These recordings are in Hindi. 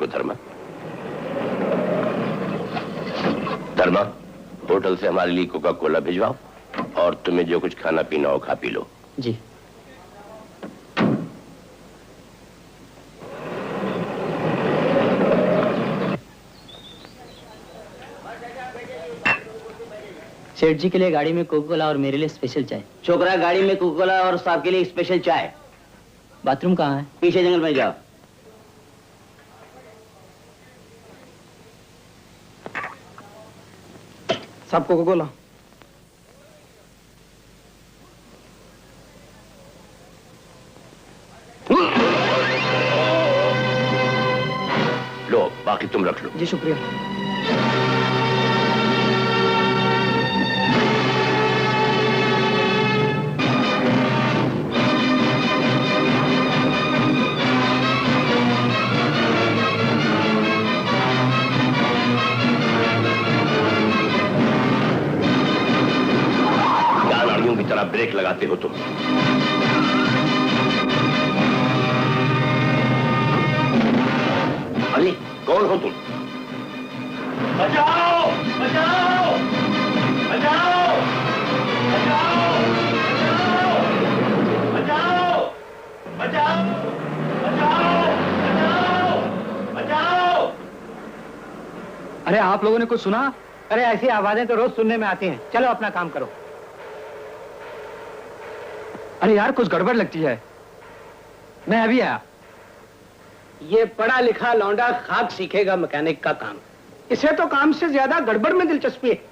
को धर्मा। धर्मा, होटल से हमारे लिए कोका कोला भिजवाओ और तुम्हें जो कुछ खाना पीना हो खा पी लो। जी। सेठ जी के लिए गाड़ी में कोका कोला और मेरे लिए स्पेशल चाय। छोकरा, गाड़ी में कोका कोला और साहब के लिए स्पेशल चाय। बाथरूम कहाँ है? पीछे जंगल में जाओ। साहब कोका कोला। लो, बाकी तुम रख लो। जी शुक्रिया। ब्रेक लगाते हो तुम। अली, कौन हो तुम? बचाओ! बचाओ! बचाओ! बचाओ! बचाओ! बचाओ! बचाओ! बचाओ! अरे आप लोगों ने कुछ सुना? अरे ऐसी आवाजें तो रोज सुनने में आती हैं। चलो अपना काम करो। अरे यार कुछ गड़बड़ लगती है। मैं अभी आया। ये पढ़ा लिखा लौंडा खाक सीखेगा मैकेनिक का काम। इसे तो काम से ज्यादा गड़बड़ में दिलचस्पी है।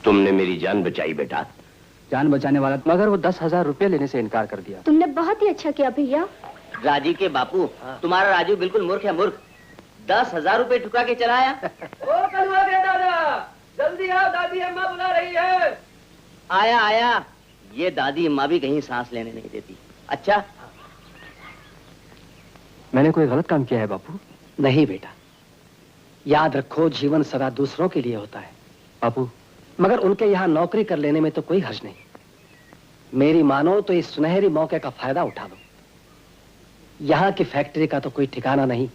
तुमने मेरी जान बचाई बेटा। जान बचाने वाला, मगर वो 10,000 रुपए लेने से इनकार कर दिया। तुमने बहुत ही अच्छा किया भैया। राजी के बापू, तुम्हारा राजू बिल्कुल मूर्ख है, मूर्ख। 10,000 रुपए ठुका के चलाया। ओ कलवा के दादा, जल्दी आओ, दादी अम्मा बुला रही है। आया आया, ये दादी अम्मा भी कहीं सांस लेने नहीं देती। अच्छा, मैंने कोई गलत काम किया है बापू? नहीं बेटा, याद रखो जीवन सदा दूसरों के लिए होता है बापू, मगर उनके यहाँ नौकरी कर लेने में तो कोई हर्ज नहीं। मेरी मानो तो इस सुनहरी मौके का फायदा उठा लो। यहाँ की फैक्ट्री का तो कोई ठिकाना नहीं,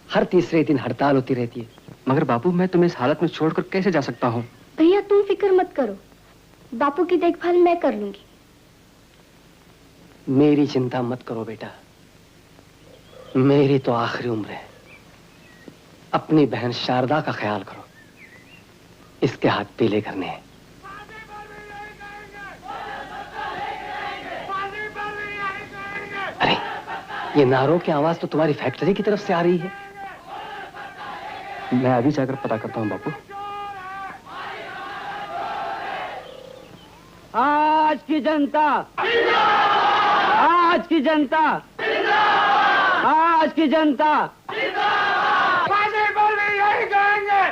हर तीसरे दिन हड़ताल होती रहती है। मगर बापू मैं तुम्हें इस हालत में छोड़कर कैसे जा सकता हूँ? भैया तुम फिक्र मत करो, बापू की देखभाल मैं कर लूंगी। मेरी चिंता मत करो बेटा, मेरी तो आखिरी उम्र है। अपनी बहन शारदा का ख्याल करो, इसके हाथ पीले करने हैं। अरे ये नारों की आवाज तो तुम्हारी फैक्ट्री की तरफ से आ रही है। मैं अभी जाकर पता करता हूँ बापू। आज की जनता, आज की जनता, आज की जनता फांसी पर भी यही कहेंगे,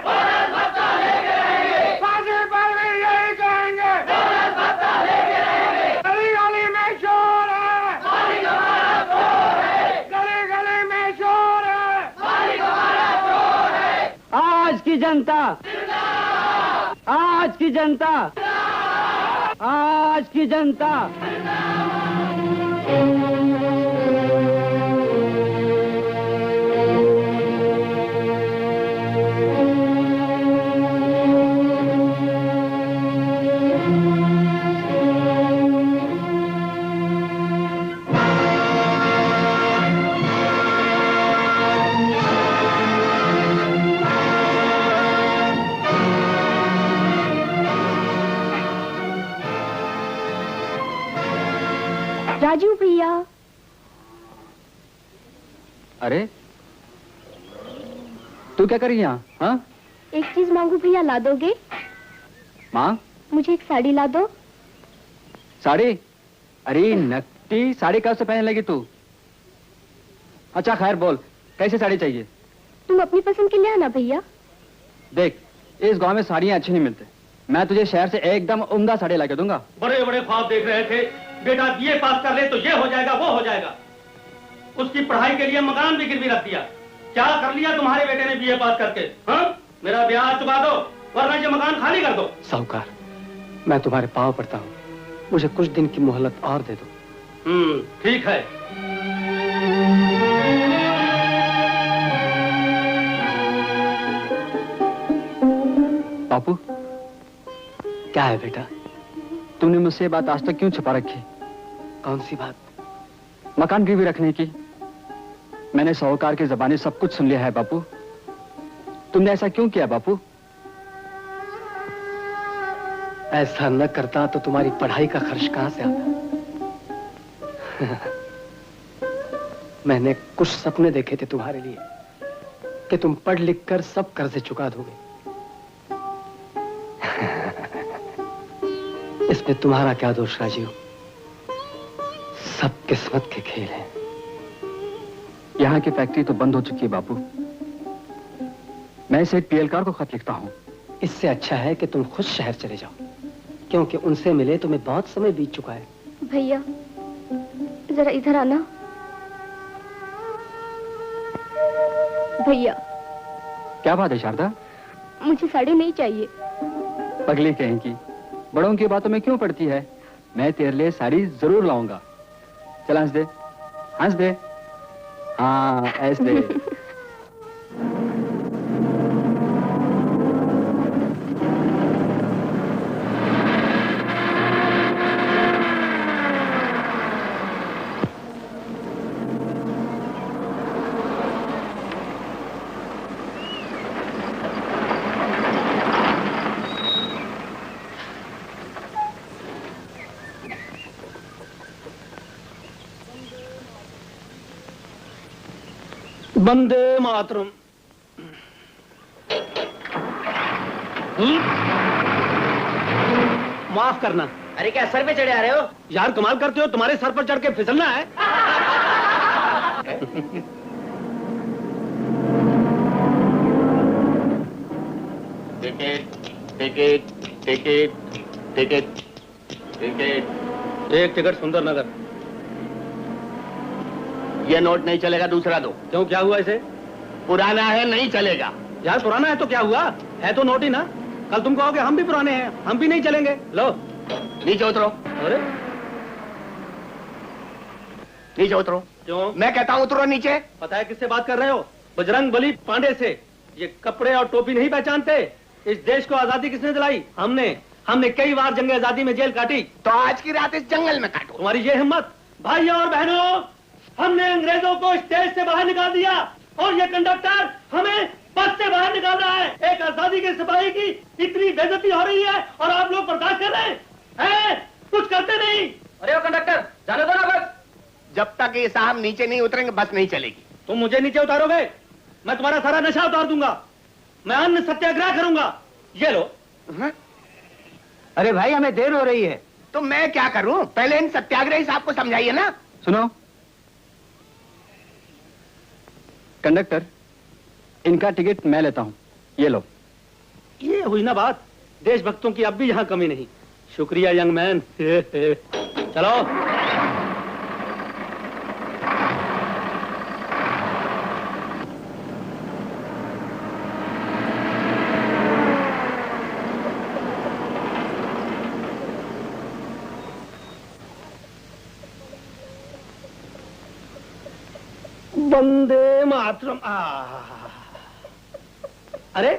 फांसी पर भी यही कहेंगे, गली गली में शोर है, गली गली में शोर है। आज की जनता, आज की जनता, आज की जनता। राजू भैया। अरे तू क्या कर रही है यहाँ? हाँ? एक चीज मांगू भैया, ला दोगे? माँ, मुझे एक साड़ी ला दो। साड़ी? अरे नकटी साड़ी कब से पहनने लगी तू? अच्छा खैर बोल, कैसी साड़ी चाहिए? तुम अपनी पसंद की ले आना भैया। देख, इस गांव में साड़ियाँ अच्छी नहीं मिलती, मैं तुझे शहर से एकदम उम्दा साड़ी ला के दूंगा। बड़े बड़े ख्वाब देख रहे थे, बेटा बीए पास कर ले तो ये हो जाएगा वो हो जाएगा। उसकी पढ़ाई के लिए मकान भी गिरवी रख दिया। क्या कर लिया तुम्हारे बेटे ने बीए पास करके? हाँ, मेरा ब्याज चुका दो वरना ये मकान खाली कर दो। साहूकार, मैं तुम्हारे पांव पड़ता हूँ, मुझे कुछ दिन की मोहलत और दे दो। ठीक है। बापू, क्या है बेटा? तुमने मुझसे ये बात आज तक क्यों छुपा रखी? कौन सी बात? मकान गिरवी रखने की। मैंने साहूकार की ज़बानी सब कुछ सुन लिया है बापू। तुमने ऐसा क्यों किया बापू? ऐसा न करता तो तुम्हारी पढ़ाई का खर्च कहां से आता? मैंने कुछ सपने देखे थे तुम्हारे लिए कि तुम पढ़ लिख कर सब कर्जे चुका दोगे। इसमें तुम्हारा क्या दोष राजीव? सब किस्मत के खेल हैं। यहाँ की फैक्ट्री तो बंद हो चुकी है बापू। मैं इसे एक पीएलकार को खत लिखता हूँ। इससे अच्छा है कि तुम खुद शहर चले जाओ, क्योंकि उनसे मिले तुम्हें बहुत समय बीत चुका है। भैया जरा इधर आना। भैया। क्या बात है शारदा? मुझे साड़ी नहीं चाहिए। पगली कहीं की, बड़ों की बातों में क्यों पड़ती है? मैं तेरे लिए साड़ी जरूर लाऊंगा। चल हंस दे, हंस दे। हाँ ऐसे दे। वंदे मातरम। माफ करना। अरे क्या सर पे चढ़े आ रहे हो? यार कमाल करते हो, तुम्हारे सर पर चढ़ के फिसलना है। बेटे टिकट टिकट टिकट टिकट। एक टिकट सुंदर नगर। ये नोट नहीं चलेगा, दूसरा दो। क्यों, क्या हुआ इसे? पुराना है, नहीं चलेगा। यार पुराना है तो क्या हुआ, है तो नोट ही ना। कल तुम कहोगे हम भी पुराने हैं, हम भी नहीं चलेंगे। लो नीचे उतरो। अरे नीचे उतरो। क्यों? मैं कहता हूँ उतरो नीचे। पता है किससे बात कर रहे हो? बजरंग बली पांडे से। ये कपड़े और टोपी नहीं पहचानते? इस देश को आजादी किसने दिलाई? हमने कई बार जंग आजादी में जेल काटी। तो आज की रात इस जंगल में काटो। तुम्हारी ये हिम्मत? भाइयों और बहनों, हमने अंग्रेजों को स्टेज से बाहर निकाल दिया और ये कंडक्टर हमें बस से बाहर निकाल रहा है। एक आजादी के सिपाही की इतनी बेइज्जती हो रही है और आप लोग बर्दाश्त कर रहे हैं? कुछ करते नहीं। अरे वो कंडक्टर, जाने दो ना बस। जब तक ये साहब नीचे नहीं उतरेंगे बस नहीं चलेगी। तुम मुझे नीचे उतारोगे, मैं तुम्हारा सारा नशा उतार दूंगा। मैं अन्न सत्याग्रह करूंगा। ये लो। अरे भाई हमें देर हो रही है। तो मैं क्या करूं? पहले इन सत्याग्रही साहब को समझाइए ना। सुनो कंडक्टर, इनका टिकट मैं लेता हूं, ये लो। ये हुई ना बात। देशभक्तों की अब भी यहां कमी नहीं। शुक्रिया यंग मैन। चलो। वंदे मातरम। अरे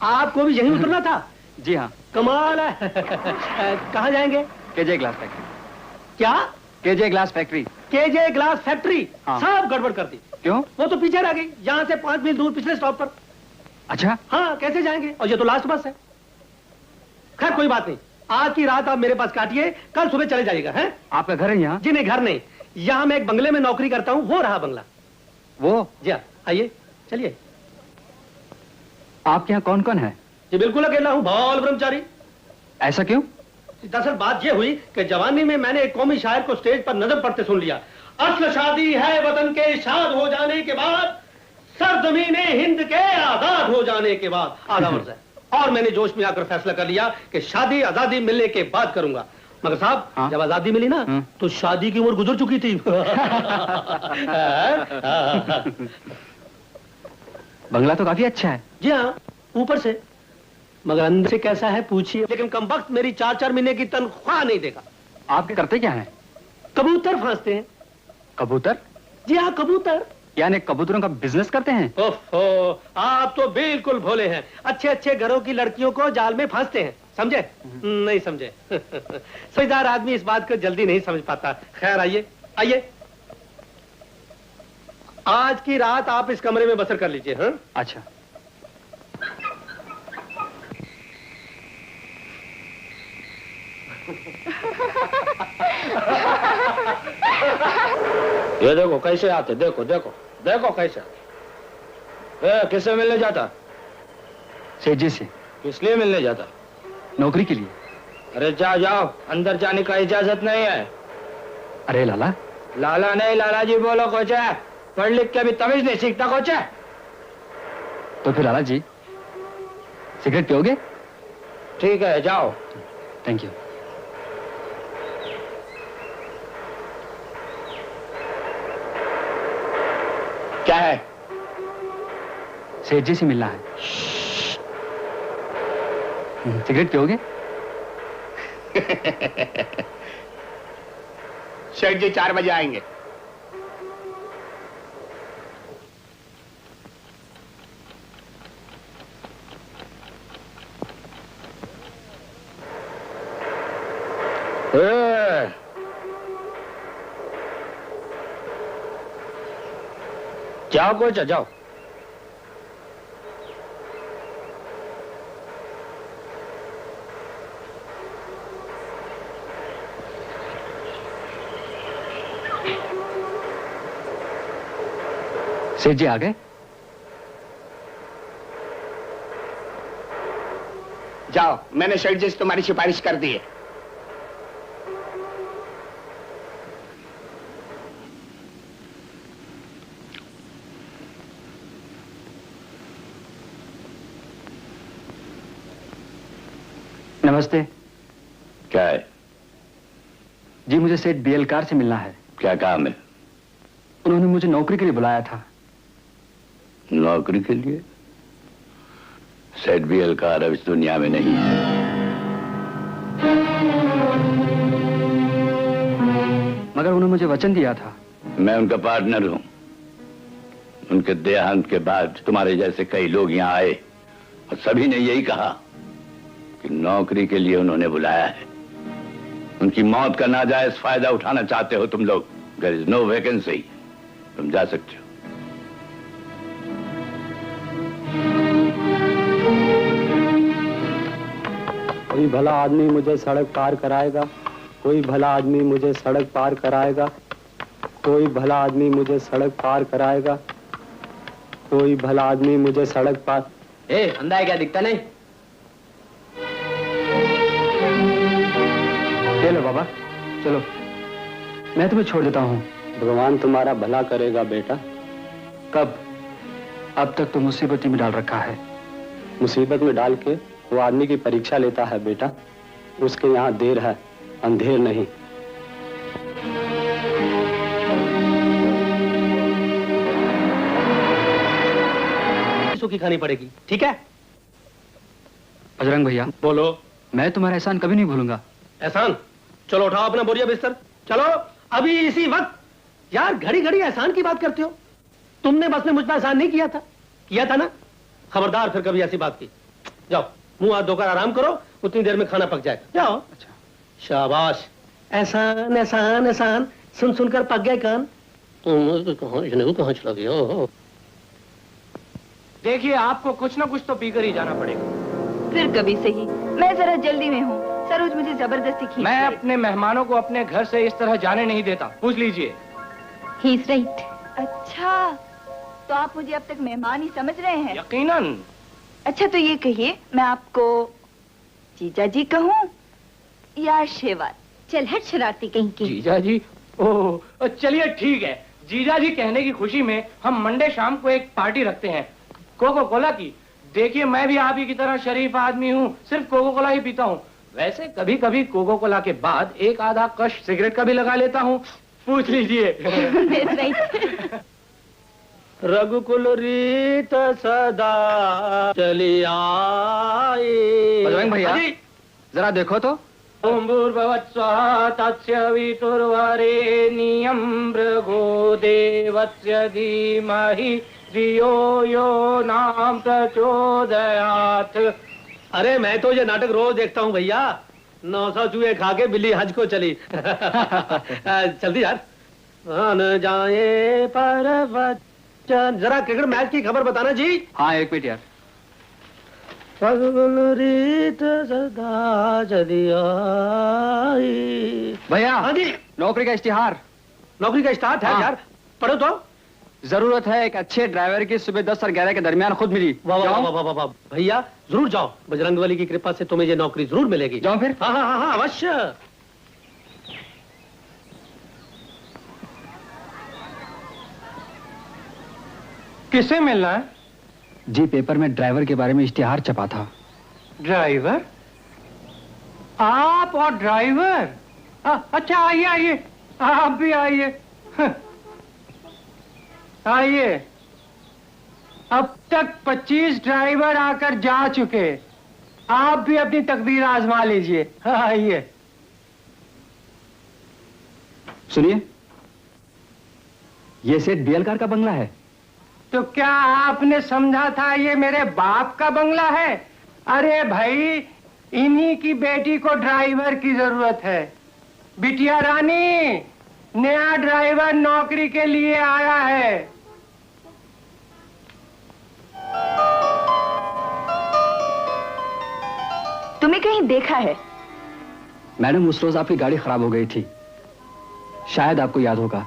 आपको भी यहीं उतरना था? जी हाँ। कमाल है। कहाँ जाएंगे? KJ glass factory. क्या? KJ glass factory. KJ glass factory? हाँ। सब गड़बड़ कर दी। क्यों? वो तो पीछे रह गई, यहाँ से 5 मील दूर पिछले स्टॉप पर। अच्छा। हाँ, कैसे जाएंगे? और ये तो लास्ट बस है। खैर कोई बात नहीं, आज की रात आप मेरे पास काटिए, कल सुबह चले जाइएगा। हैं? आपका घर है यहाँ? जी नहीं, घर नहीं। यहाँ मैं एक बंगले में नौकरी करता हूँ, वो रहा बंगला। वो? जी हाँ, आइए चलिए। आपके यहाँ कौन कौन है? जी बिल्कुल अकेला हूँ, बाल ब्रह्मचारी। ऐसा क्यों? दरअसल बात यह हुई कि जवानी में मैंने एक कौमी शायर को स्टेज पर नजम पढ़ते सुन लिया। असल शादी है वतन के शाद हो जाने के बाद, सरजमीने हिंद के आजाद हो जाने के बाद। आधा वर्ष है। और मैंने जोश में आकर फैसला कर लिया कि शादी आजादी मिलने के बाद करूंगा। मगर साहब, हाँ? जब आजादी मिली ना तो शादी की उम्र गुजर चुकी थी। बंगला तो काफी अच्छा है। जी हाँ, ऊपर से, मगर अंदर से कैसा है पूछिए। लेकिन कम वक्त मेरी 4-4 महीने की तनख्वाह नहीं देगा। आप करते क्या हैं? कबूतर फांसते हैं। कबूतर? जी हाँ, कबूतर। यानी कबूतरों का बिजनेस करते हैं? ओहो, आप तो बिल्कुल भोले हैं। अच्छे अच्छे घरों की लड़कियों को जाल में फांसते हैं, समझे? नहीं समझे। समझदार आदमी इस बात को जल्दी नहीं समझ पाता। खैर आइए आइए, आज की रात आप इस कमरे में बसर कर लीजिए। हाँ? अच्छा। ये देखो कैसे आते, देखो देखो देखो कैसे। किससे मिलने जाता? सेठ जी से। किस लिए मिलने जाता? नौकरी के लिए। अरे जाओ जाओ, अंदर जाने का इजाजत नहीं है। अरे लाला। लाला नहीं, लाला जी बोलो कोचा। पढ़ लिख के भी तमीज नहीं सीखता कोचा। तो फिर लाला जी सिगरेट पियोगे? ठीक है, जाओ। Thank you. क्या है? सेठ जी से मिलना है। सिगरेट पियोगे? सेठ जी 4 बजे आएंगे। जाओ कोचा, जाओ। सेठ जी आ गए? जाओ, मैंने सेठ जी से तुम्हारी सिफारिश कर दी है। नमस्ते। क्या है? जी मुझे सेठ बीएलकार से मिलना है। क्या काम है? उन्होंने मुझे नौकरी के लिए बुलाया था। नौकरी के लिए? सेठ बीएलकार अब इस दुनिया में नहीं है। मगर उन्होंने मुझे वचन दिया था। मैं उनका पार्टनर हूं। उनके देहांत के बाद तुम्हारे जैसे कई लोग यहाँ आए और सभी ने यही कहा कि नौकरी के लिए उन्होंने बुलाया है। उनकी मौत का नाजायज फायदा उठाना चाहते हो तुम लोग। देयर इज नो वैकेंसी, तुम जा सकते हो। कोई भला आदमी मुझे सड़क पार कराएगा, कोई भला आदमी मुझे सड़क पार कराएगा, कोई भला आदमी मुझे सड़क पार कराएगा, कोई भला आदमी मुझे सड़क पार। अंधा है क्या, दिखता नहीं? चलो बाबा, चलो मैं तुम्हें छोड़ देता हूँ। भगवान तुम्हारा भला करेगा बेटा। कब? अब तक तो मुसीबत में डाल रखा है। मुसीबत में डाल के वो आदमी की परीक्षा लेता है बेटा। उसके यहाँ देर है, अंधेर नहीं। सूखी खानी पड़ेगी, ठीक है? बजरंग भैया बोलो। मैं तुम्हारा एहसान कभी नहीं भूलूंगा। एहसान? चलो उठाओ अपना बोरिया बिस्तर, चलो अभी इसी वक्त। यार घड़ी घड़ी एहसान की बात करते हो। तुमने बस में मुझ पर एहसान नहीं किया था? किया था ना? खबरदार फिर कभी ऐसी बात की। जाओ मुंह हाथ धोकर आराम करो, उतनी देर में खाना पक जाएगा। जाओ। अच्छा शाबाश। एहसान एहसान एहसान सुन सुनकर पक गए कान। कहाँ चला गया? देखिए आपको कुछ ना कुछ तो पीकर ही जाना पड़ेगा। फिर कभी सही, मैं जरा जल्दी में हूँ। सरोज मुझे जबरदस्ती खींच। मैं अपने मेहमानों को अपने घर से इस तरह जाने नहीं देता, पूछ लीजिए। He is right. अच्छा, तो आप मुझे अब तक मेहमान ही समझ रहे हैं? यकीनन। अच्छा तो ये कहिए, मैं आपको जीजा जी कहूँ या शेवाल? चल हट शरारती कहीं की। जीजा जी? ओह चलिए ठीक है। जीजा जी कहने की खुशी में हम मंडे शाम को एक पार्टी रखते हैं कोको कोला की। देखिए मैं भी आप ही की तरह शरीफ आदमी हूँ, सिर्फ कोको कोला ही पीता हूँ। वैसे कभी कभी कोको कोला के बाद एक आधा कश सिगरेट का भी लगा लेता हूँ, पूछ लीजिए। रघुकुल रीत सदा चली आई। बजरंग भैया जरा देखो तो। तत्सवितुर्वरेण्यं भृगो देवस्य धीमहि धियो यो नाम प्रचोदयात्। अरे मैं तो ये नाटक रोज देखता हूँ भैया। 900 चूहे खा के बिल्ली हज को चली। जल्दी यार। न जाए पर जरा क्रिकेट मैच की खबर बताना जी। हाँ एक मिनट यार। रीत सदा चली आई। भैया हाँ जी। नौकरी का इश्तिहार। नौकरी का इश्तिहार है यार, पढ़ो तो। जरूरत है एक अच्छे ड्राइवर की, सुबह 10 और 11 के दरमियान खुद मिली। वाह वाह वाह वाह वाह भैया जरूर जाओ। बजरंगबली की कृपा से तुम्हें ये नौकरी जरूर मिलेगी। जाओ फिर। हाँ हाँ हाँ हाँ अवश्य। किसे मिलना है? जी पेपर में ड्राइवर के बारे में इश्तिहार छपा था। ड्राइवर? आप और ड्राइवर? अच्छा आइए आइए, आप भी आइए। आइए। अब तक 25 ड्राइवर आकर जा चुके, आप भी अपनी तकदीर आजमा लीजिए। आइए। सुनिए, ये सेठ बीएलकार का बंगला है। तो क्या आपने समझा था ये मेरे बाप का बंगला है? अरे भाई इन्हीं की बेटी को ड्राइवर की जरूरत है। बिटिया रानी, नया ड्राइवर नौकरी के लिए आया है। तुम्हें कहीं देखा है? मैडम उस रोज आपकी गाड़ी खराब हो गई थी, शायद आपको याद होगा।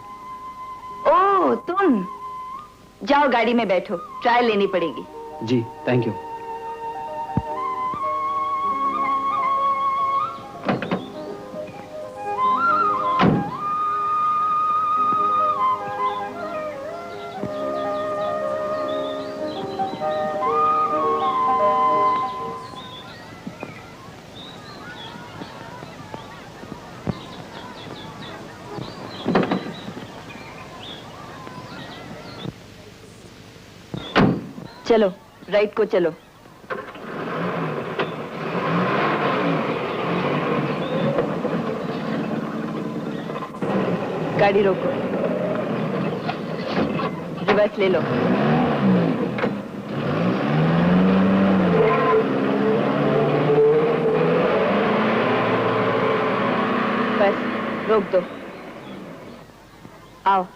ओह तुम, जाओ गाड़ी में बैठो, ट्रायल लेनी पड़ेगी। जी थैंक यू। चलो राइट को चलो। गाड़ी रोको, रिवर्स ले लो। बस रोक दो, आओ।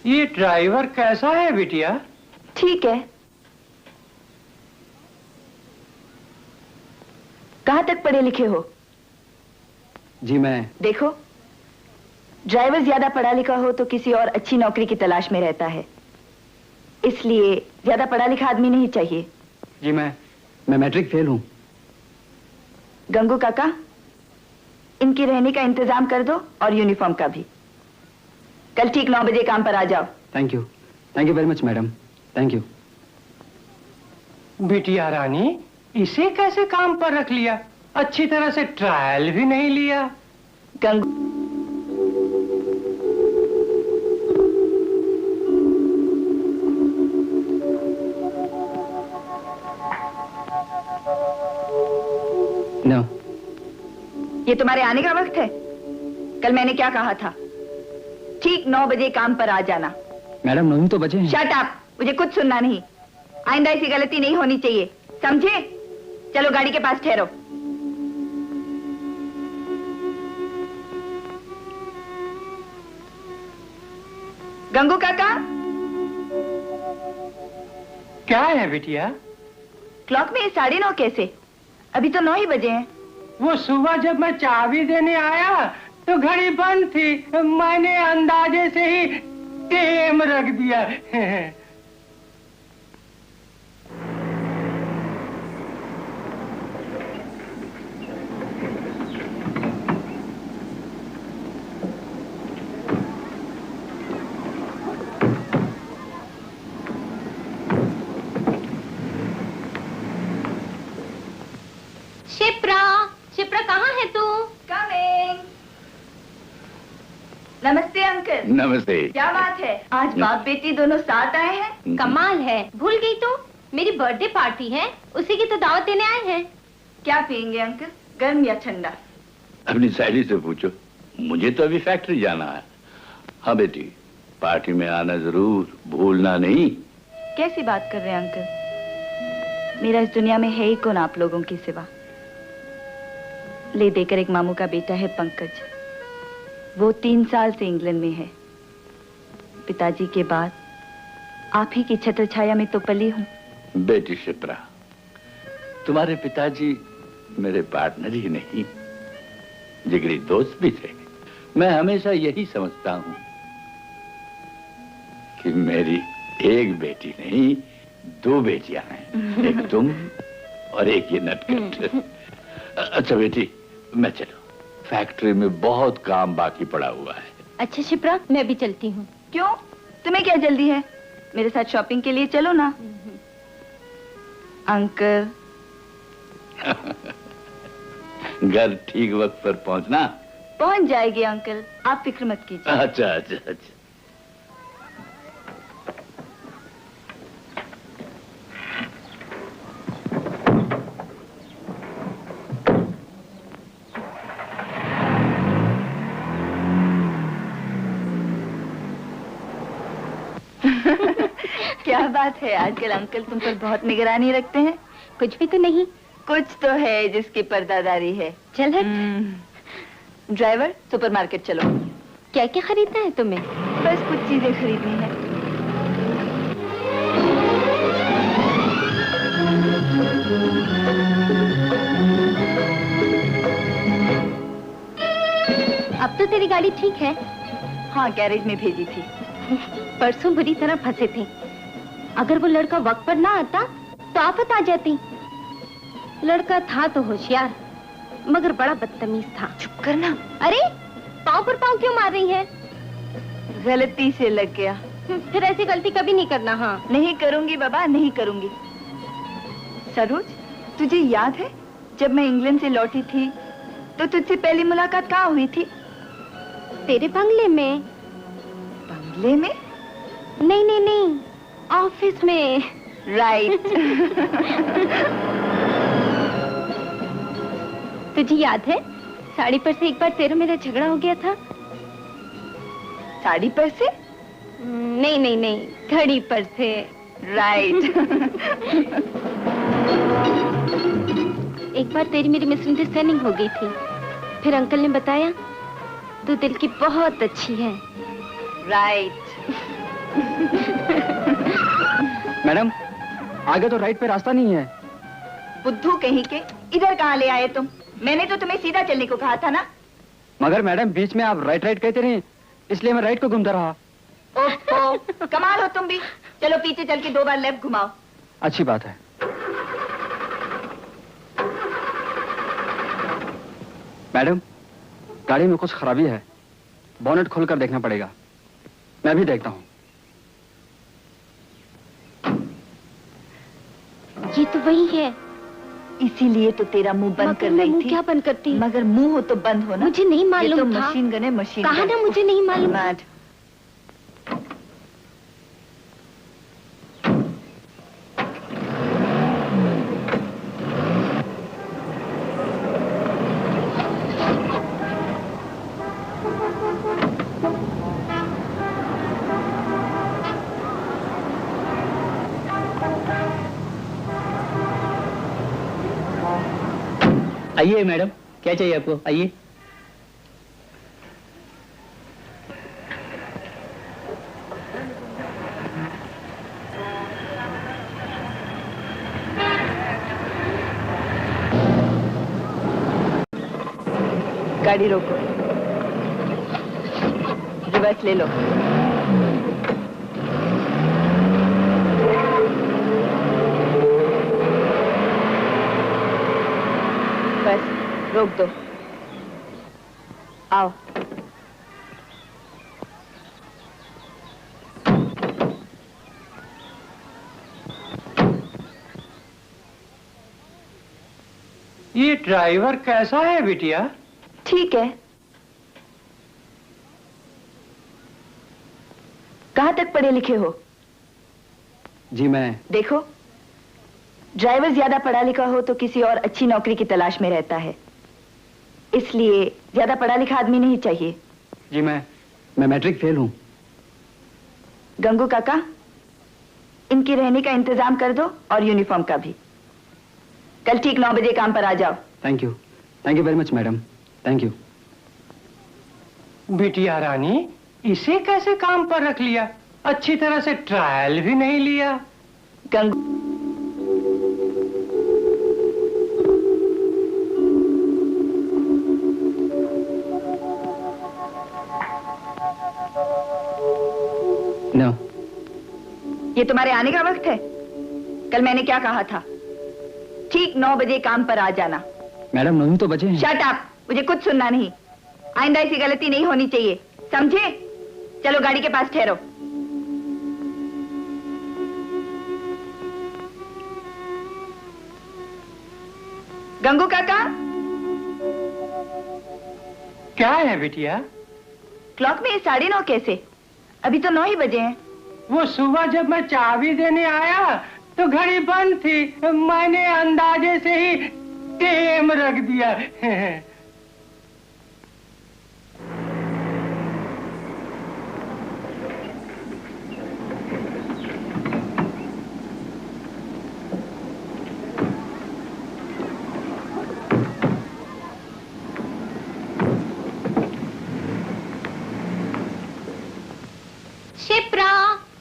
ये ड्राइवर कैसा है बिटिया? ठीक है। कहाँ तक पढ़े लिखे हो? जी मैं। देखो, ड्राइवर ज्यादा पढ़ा लिखा हो तो किसी और अच्छी नौकरी की तलाश में रहता है, इसलिए ज्यादा पढ़ा लिखा आदमी नहीं चाहिए। जी मैं मैट्रिक फेल हूँ। गंगू काका, इनकी रहने का इंतजाम कर दो और यूनिफॉर्म का भी। कल ठीक 9 बजे काम पर आ जाओ। Thank you very much madam, thank you. बिटिया रानी, इसे कैसे काम पर रख लिया? अच्छी तरह से ट्रायल भी नहीं लिया। गंगू, नो। ये तुम्हारे आने का वक्त है? कल मैंने क्या कहा था? ठीक 9 बजे काम पर आ जाना। मैडम 9 तो बजे हैं। शट अप, मुझे कुछ सुनना नहीं। आइंदा ऐसी गलती नहीं होनी चाहिए, समझे? चलो गाड़ी के पास ठहरो। गंगू काका, क्या है बिटिया? क्लॉक में 9:30 कैसे? अभी तो 9 ही बजे हैं। वो सुबह जब मैं चाबी देने आया तो घड़ी बंद थी, मैंने अंदाजे से ही टेम रख दिया। शिप्रा कहाँ है तू? कमिंग। नमस्ते अंकल। नमस्ते। क्या बात है, आज बाप बेटी दोनों साथ आए हैं? कमाल है, भूल गई तू? मेरी बर्थडे पार्टी है, उसी की तो दावत देने आए हैं। क्या पियेंगे अंकल, गर्म या ठंडा? अपनी सहेली से पूछो, मुझे तो अभी फैक्ट्री जाना है। हाँ बेटी, पार्टी में आना जरूर, भूलना नहीं। कैसी बात कर रहे हैं अंकल? मेरा इस दुनिया में है ही कौन आप लोगों के सिवा? ले देकर एक मामू का बेटा है पंकज, वो 3 साल से इंग्लैंड में है। पिताजी के बाद आप ही की छत्र छाया में तो पली हूँ। बेटी शिप्रा, तुम्हारे पिताजी मेरे पार्टनर ही नहीं, जिगरी दोस्त भी थे। मैं हमेशा यही समझता हूँ कि मेरी एक बेटी नहीं, 2 बेटियां हैं, एक तुम और एक ये नटखट। अच्छा बेटी, मैं चलूं, फैक्ट्री में बहुत काम बाकी पड़ा हुआ है। अच्छा शिप्रा, मैं भी चलती हूँ। क्यों, तुम्हें क्या जल्दी है? मेरे साथ शॉपिंग के लिए चलो ना। अंकल। घर ठीक वक्त पर पहुंचना। पहुंच जाएगी अंकल, आप फिक्र मत कीजिए। अच्छा अच्छा अच्छा। क्या बात है, आजकल अंकल तुम पर बहुत निगरानी रखते हैं। कुछ भी तो नहीं। कुछ तो है जिसकी पर्दादारी है। चल हट। ड्राइवर, सुपरमार्केट चलो। क्या क्या खरीदना है तुम्हें? बस कुछ चीजें खरीदनी है। अब तो तेरी गाड़ी ठीक है? हाँ, गैरेज में भेजी थी। परसों बुरी तरह फंसे थे। अगर वो लड़का वक्त पर ना आता तो आफत आ जाती। लड़का था तो होशियार, मगर बड़ा बदतमीज था। चुप करना। अरे, पाँव पर पाँव क्यों मार रही है? गलती से लग गया। फिर ऐसी गलती कभी नहीं करना। हाँ, नहीं करूंगी बाबा, नहीं करूंगी। सरोज, तुझे याद है जब मैं इंग्लैंड से लौटी थी तो तुझसे पहली मुलाकात कहाँ हुई थी? तेरे बंगले में। बंगले में? नहीं नहीं नहीं, ऑफिस में। राइट। तुझे याद है साड़ी पर से एक बार तेरा मेरा झगड़ा हो गया था? साड़ी पर से? नहीं नहीं नहीं, घड़ी पर से। राइट। एक बार तेरी मेरी मिसअंडरस्टैंडिंग हो गई थी, फिर अंकल ने बताया तू दिल की बहुत अच्छी है। राइट। मैडम, आगे तो राइट पे रास्ता नहीं है। बुद्धू कहीं के, इधर कहाँ ले आए तुम? मैंने तो तुम्हें सीधा चलने को कहा था ना। मगर मैडम बीच में आप राइट राइट कहते रहे, इसलिए मैं राइट को घूमता रहा। ओहो, कमाल हो तुम भी। चलो पीछे चल के 2 बार लेफ्ट घुमाओ। अच्छी बात है। मैडम, गाड़ी में कुछ खराबी है, बोनेट खोलकर देखना पड़ेगा। मैं भी देखता हूँ। ये तो वही है। इसीलिए तो तेरा मुंह बंद कर रही थी। क्या बंद करती? मगर मुंह हो तो बंद हो ना। मुझे नहीं मालूम ये तो था। मशीन गन है, मशीन कहा ना मुझे नहीं मालूम। मैड। आइए मैडम, क्या चाहिए आपको? आइए। गाड़ी रोको, रिवर्स ले लो। बस रोक दो। आओ। ये ड्राइवर कैसा है बिटिया? ठीक है। कहाँ तक पढ़े लिखे हो? जी मैं। देखो, ड्राइवर ज्यादा पढ़ा लिखा हो तो किसी और अच्छी नौकरी की तलाश में रहता है, इसलिए ज्यादा पढ़ा लिखा आदमी नहीं चाहिए। जी मैं मैट्रिक फेल हूँ। गंगू काका, इनकी रहने का इंतजाम कर दो और यूनिफॉर्म का भी। कल ठीक 9 बजे काम पर आ जाओ। Thank you very much madam, thank you. बिटिया रानी, इसे कैसे काम पर रख लिया? अच्छी तरह से ट्रायल भी नहीं लिया। गंगू, नो। ये तुम्हारे आने का वक्त है? कल मैंने क्या कहा था? ठीक 9 बजे काम पर आ जाना। मैडम 9 तो बजे हैं। शट अप, मुझे कुछ सुनना नहीं। आइंदा ऐसी गलती नहीं होनी चाहिए, समझे? चलो गाड़ी के पास ठहरो। गंगू काका। क्या है बिटिया? क्लॉक में 9:30 कैसे? अभी तो 9 ही बजे हैं। वो सुबह जब मैं चाबी देने आया तो घड़ी बंद थी, मैंने अंदाजे से ही टेम रख दिया।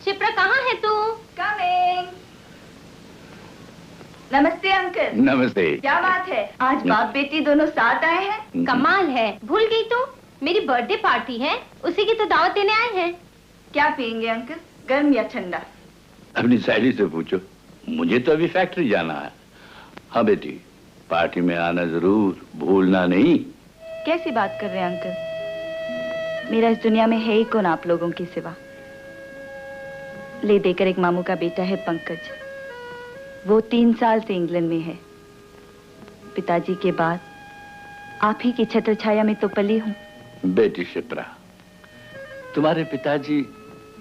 शिप्रा कहाँ है तू? कमिंग। नमस्ते अंकल। नमस्ते। क्या बात है, आज बाप बेटी दोनों साथ आए हैं? कमाल है, भूल गई तू? मेरी बर्थडे पार्टी है, उसी की तो दावत देने आए हैं। क्या पियेंगे अंकल, गर्म या ठंडा? अपनी सहेली से पूछो, मुझे तो अभी फैक्ट्री जाना है। हाँ बेटी, पार्टी में आना जरूर, भूलना नहीं। कैसी बात कर रहे हैं अंकल? मेरा इस दुनिया में है ही कौन आप लोगों की सिवा। ले देकर एक मामू का बेटा है पंकज, वो 3 साल से इंग्लैंड में है। पिताजी के बाद आप ही की छत्र छाया में तो पली हूँ। बेटी शिप्रा, तुम्हारे पिताजी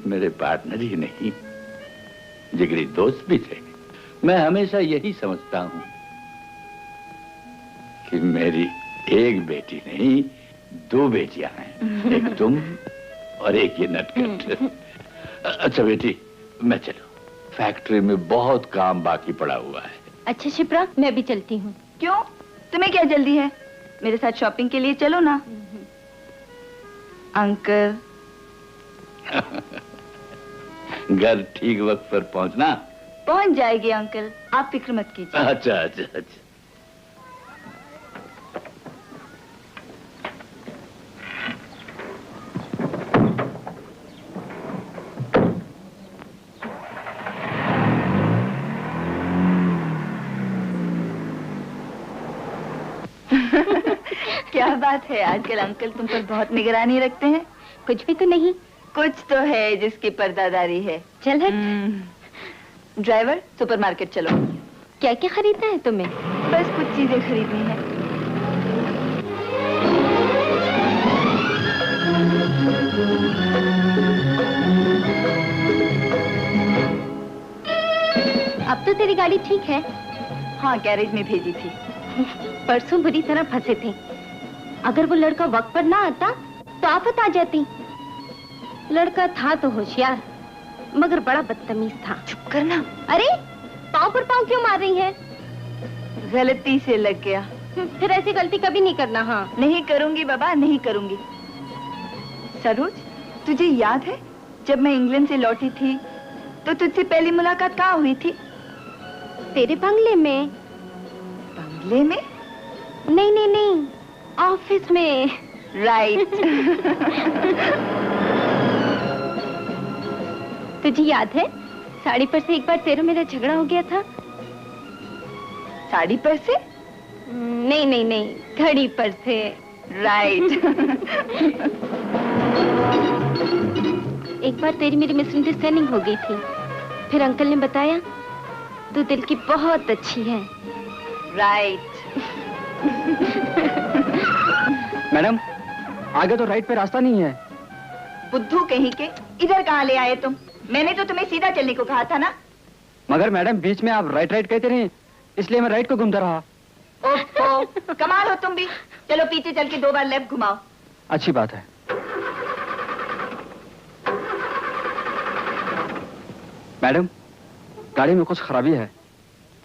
मेरे पार्टनर ही नहीं, जिगरी दोस्त भी थे। मैं हमेशा यही समझता हूं कि मेरी एक बेटी नहीं, दो बेटियां हैं, एक तुम और एक ये नटखट। अच्छा बेटी, मैं चलूं, फैक्ट्री में बहुत काम बाकी पड़ा हुआ है। अच्छा शिप्रा, मैं भी चलती हूँ। क्यों, तुम्हें क्या जल्दी है? मेरे साथ शॉपिंग के लिए चलो ना। अंकल घर ठीक वक्त पर पहुंचना। पहुंच जाएगी अंकल, आप फिक्र मत कीजिए। अच्छा अच्छा अच्छा। क्या बात है, आजकल अंकल तुम पर बहुत निगरानी रखते हैं। कुछ भी तो नहीं। कुछ तो है जिसकी पर्दादारी है। चल हट। ड्राइवर, सुपरमार्केट चलो। क्या क्या खरीदना है तुम्हें? बस कुछ चीजें खरीदनी है। अब तो तेरी गाड़ी ठीक है। हाँ, गैरेज में भेजी थी। परसों बुरी तरह फंसे थे। अगर वो लड़का वक्त पर ना आता तो आफत आ जाती। लड़का था तो होशियार, मगर बड़ा बदतमीज था। चुप करना। अरे पाँव पर पाँव क्यों मार रही है? गलती से लग गया। फिर ऐसी गलती कभी नहीं करना। हाँ, नहीं करूंगी बाबा, नहीं करूंगी। सरोज, तुझे याद है जब मैं इंग्लैंड से लौटी थी तो तुझसे पहली मुलाकात कहाँ हुई थी? तेरे बंगले में। बंगले में? नहीं नहीं नहीं, ऑफिस में। राइट। तुझे याद है साड़ी पर से एक बार तेरा मेरा झगड़ा हो गया था? साड़ी पर से? नहीं नहीं नहीं, घड़ी पर से। राइट। एक बार तेरी मेरी मिसअंडरस्टैंडिंग हो गई थी, फिर अंकल ने बताया तू दिल की बहुत अच्छी है। राइट। मैडम, आगे तो राइट पे रास्ता नहीं है। बुद्धू कहीं के, इधर कहाँ ले आए तुम? मैंने तो तुम्हें सीधा चलने को कहा था ना। मगर मैडम, बीच में आप राइट राइट कहते रहे, इसलिए मैं राइट को घूमता रहा। ओहो, कमाल हो तुम भी। चलो पीछे चल के 2 बार लेफ्ट घुमाओ। अच्छी बात है। मैडम, गाड़ी में कुछ खराबी है,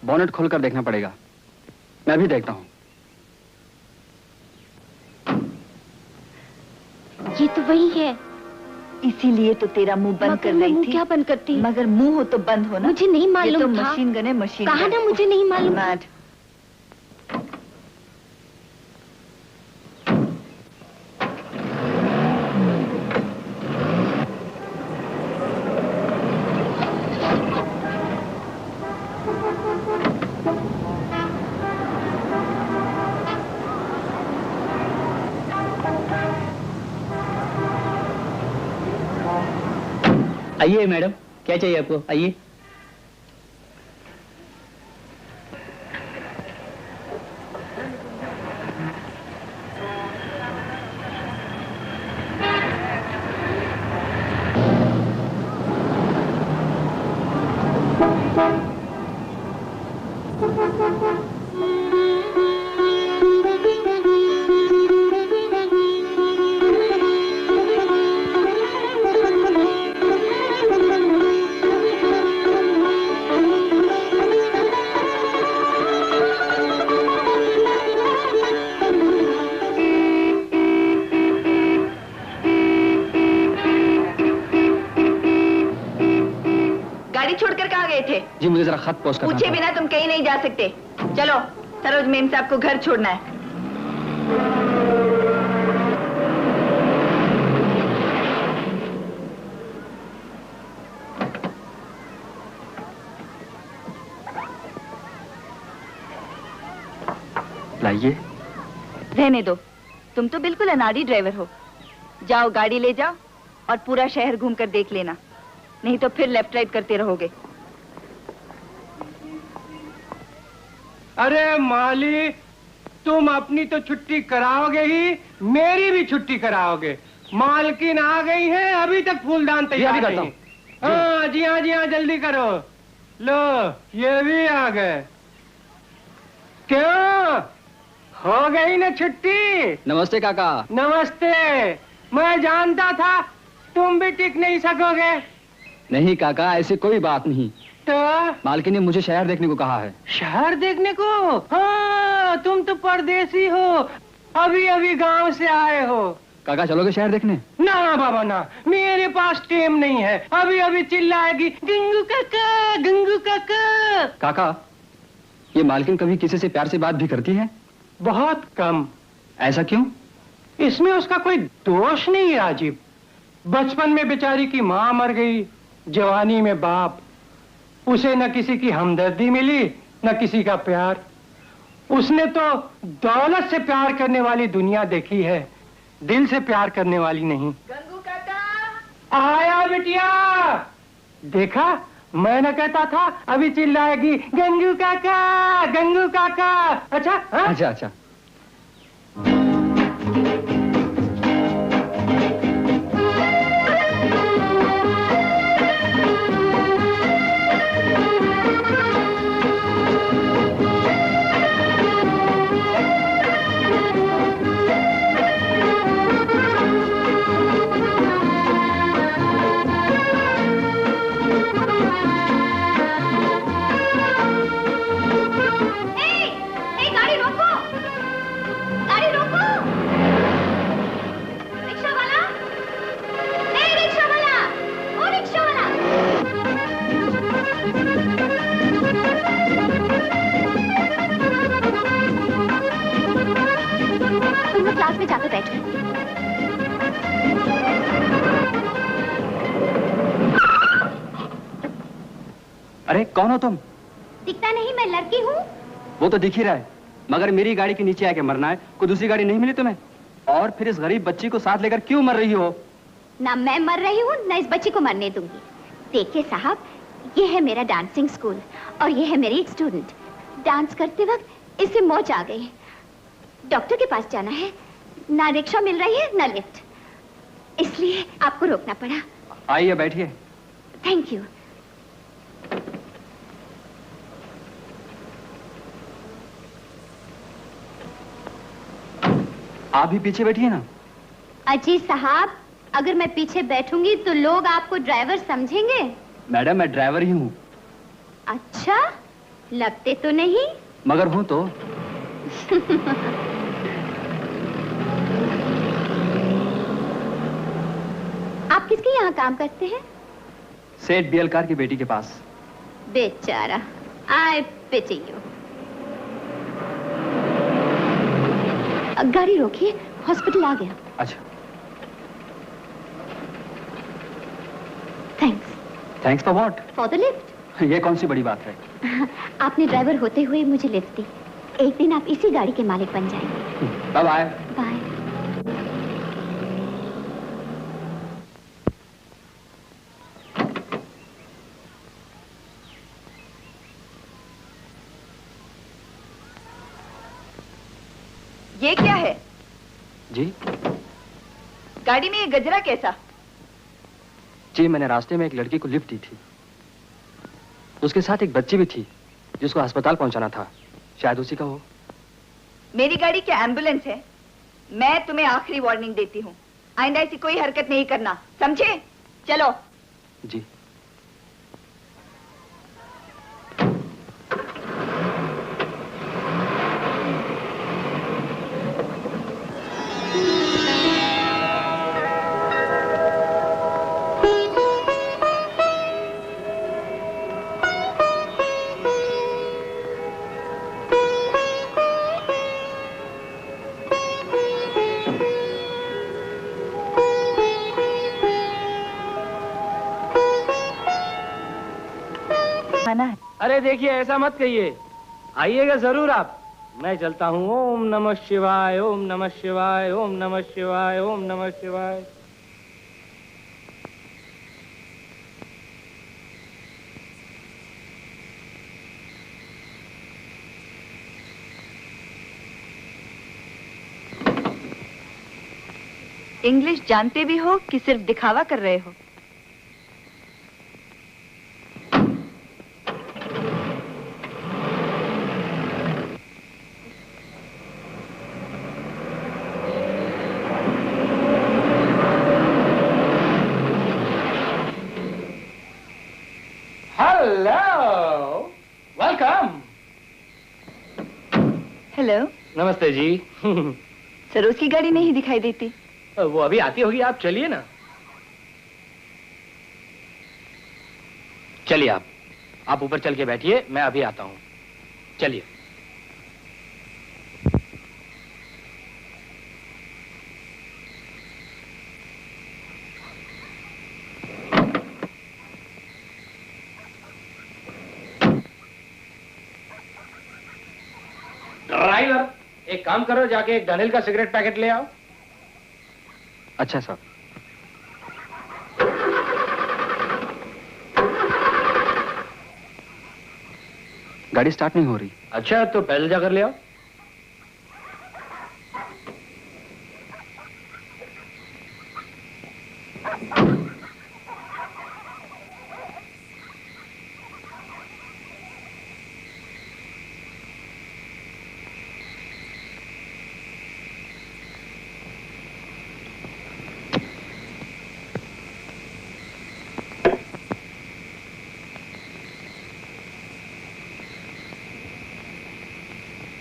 बोनेट खोलकर देखना पड़ेगा। मैं भी देखता हूँ। ये तो वही है। इसीलिए तो तेरा मुंह बंद कर रही थी। क्या बंद करती? मगर मुंह हो तो बंद हो ना। मुझे नहीं मालूम ये तो था। मशीन गन है, मशीन कहा ना मुझे नहीं मालूम। मैड। आइए मैडम, क्या चाहिए आपको? आइए। जी मुझे जरा खत पोस्ट करना पूछे बिना तुम कहीं नहीं जा सकते। चलो, सरोज मेम साहब को घर छोड़ना है। लाइए। रहने दो, तुम तो बिल्कुल अनाड़ी ड्राइवर हो। जाओ गाड़ी ले जाओ और पूरा शहर घूमकर देख लेना, नहीं तो फिर लेफ्ट राइट करते रहोगे। अरे माली, तुम अपनी तो छुट्टी कराओगे ही, मेरी भी छुट्टी कराओगे। मालकिन आ गई है, अभी तक फूलदान तैयार नहीं। हाँ जी हाँ जी हाँ, जल्दी करो। लो ये भी आ गए। क्यों, हो गई ना छुट्टी? नमस्ते काका। नमस्ते। मैं जानता था तुम भी टिक नहीं सकोगे। नहीं काका, ऐसी कोई बात नहीं। तो मालकिन ने मुझे शहर देखने को कहा है। शहर देखने को? हाँ, तुम तो परदेसी हो, अभी अभी गांव से आए हो। काका चलोगे शहर देखने? ना बाबा ना, मेरे पास टाइम नहीं है। अभी अभी चिल्लाएगी गंगू काका, गंगू काका। काका, ये मालकिन कभी किसी से प्यार से बात भी करती है? बहुत कम। ऐसा क्यों? इसमें उसका कोई दोष नहीं है राजीव। बचपन में बेचारी की माँ मर गई, जवानी में बाप। उसे न किसी की हमदर्दी मिली, न किसी का प्यार। उसने तो दौलत से प्यार करने वाली दुनिया देखी है, दिल से प्यार करने वाली नहीं। गंगू काका आया बिटिया। देखा, मैं न कहता था अभी चिल्लाएगी गंगू काका, गंगू काका। अच्छा हा? अच्छा अच्छा। क्लास में जाकर बैठ। अरे कौन हो तुम? दिखता नहीं मैं लड़की हूँ? वो तो दिख ही रहा है, मगर मेरी गाड़ी के नीचे आके मरना है। कोई दूसरी गाड़ी नहीं मिली तुम्हें? और फिर इस गरीब बच्ची को साथ लेकर क्यों मर रही हो? ना मैं मर रही हूँ, ना इस बच्ची को मरने दूंगी। देखिए साहब, ये है मेरा डांसिंग स्कूल और ये है मेरी एक स्टूडेंट। डांस करते वक्त इसे मौज आ गई। डॉक्टर के पास जाना है, ना रिक्शा मिल रही है ना लिफ्ट, इसलिए आपको रोकना पड़ा। आइए बैठिए। Thank you. आप भी पीछे बैठिए ना। अजी साहब, अगर मैं पीछे बैठूंगी तो लोग आपको ड्राइवर समझेंगे। मैडम मैं ड्राइवर ही हूँ। अच्छा, लगते तो नहीं। मगर हूँ तो। आप किसके यहाँ काम करते हैं? सेठ बियलकार की बेटी के पास। बेचारा, आई पिटी यू। गाड़ी रोकिए, हॉस्पिटल आ गया। अच्छा। Thanks. Thanks for what? For the lift. ये कौन सी बड़ी बात है? आपने ड्राइवर होते हुए मुझे लिफ्ट दी। एक दिन आप इसी गाड़ी के मालिक बन जाएंगे। Bye bye. बाय। ये क्या है? जी? गाड़ी में ये गजरा कैसा? जी, मैंने रास्ते में एक लड़की को लिफ्ट दी थी। उसके साथ एक बच्ची भी थी जिसको अस्पताल पहुंचाना था। शायद उसी का हो। मेरी गाड़ी क्या एम्बुलेंस है? मैं तुम्हें आखिरी वार्निंग देती हूँ, आइंदा ऐसी कोई हरकत नहीं करना, समझे? चलो। जी। अरे देखिए, ऐसा मत कहिए, आइएगा जरूर आप। मैं चलता हूँ। ओम नमः शिवाय, ओम नमः शिवाय, ओम नमः शिवाय, ओम नमः शिवाय। इंग्लिश जानते भी हो कि सिर्फ दिखावा कर रहे हो? Hello, welcome. हेलो। नमस्ते जी। सरोज की गाड़ी नहीं दिखाई देती। वो अभी आती होगी, आप चलिए ना। चलिए आप ऊपर चल के बैठिए, मैं अभी आता हूँ। चलिए। ड्राइवर, एक काम करो, जाके एक डनिल का सिगरेट पैकेट ले आओ। अच्छा साहब। गाड़ी स्टार्ट नहीं हो रही। अच्छा, तो पैदल जाकर ले आओ।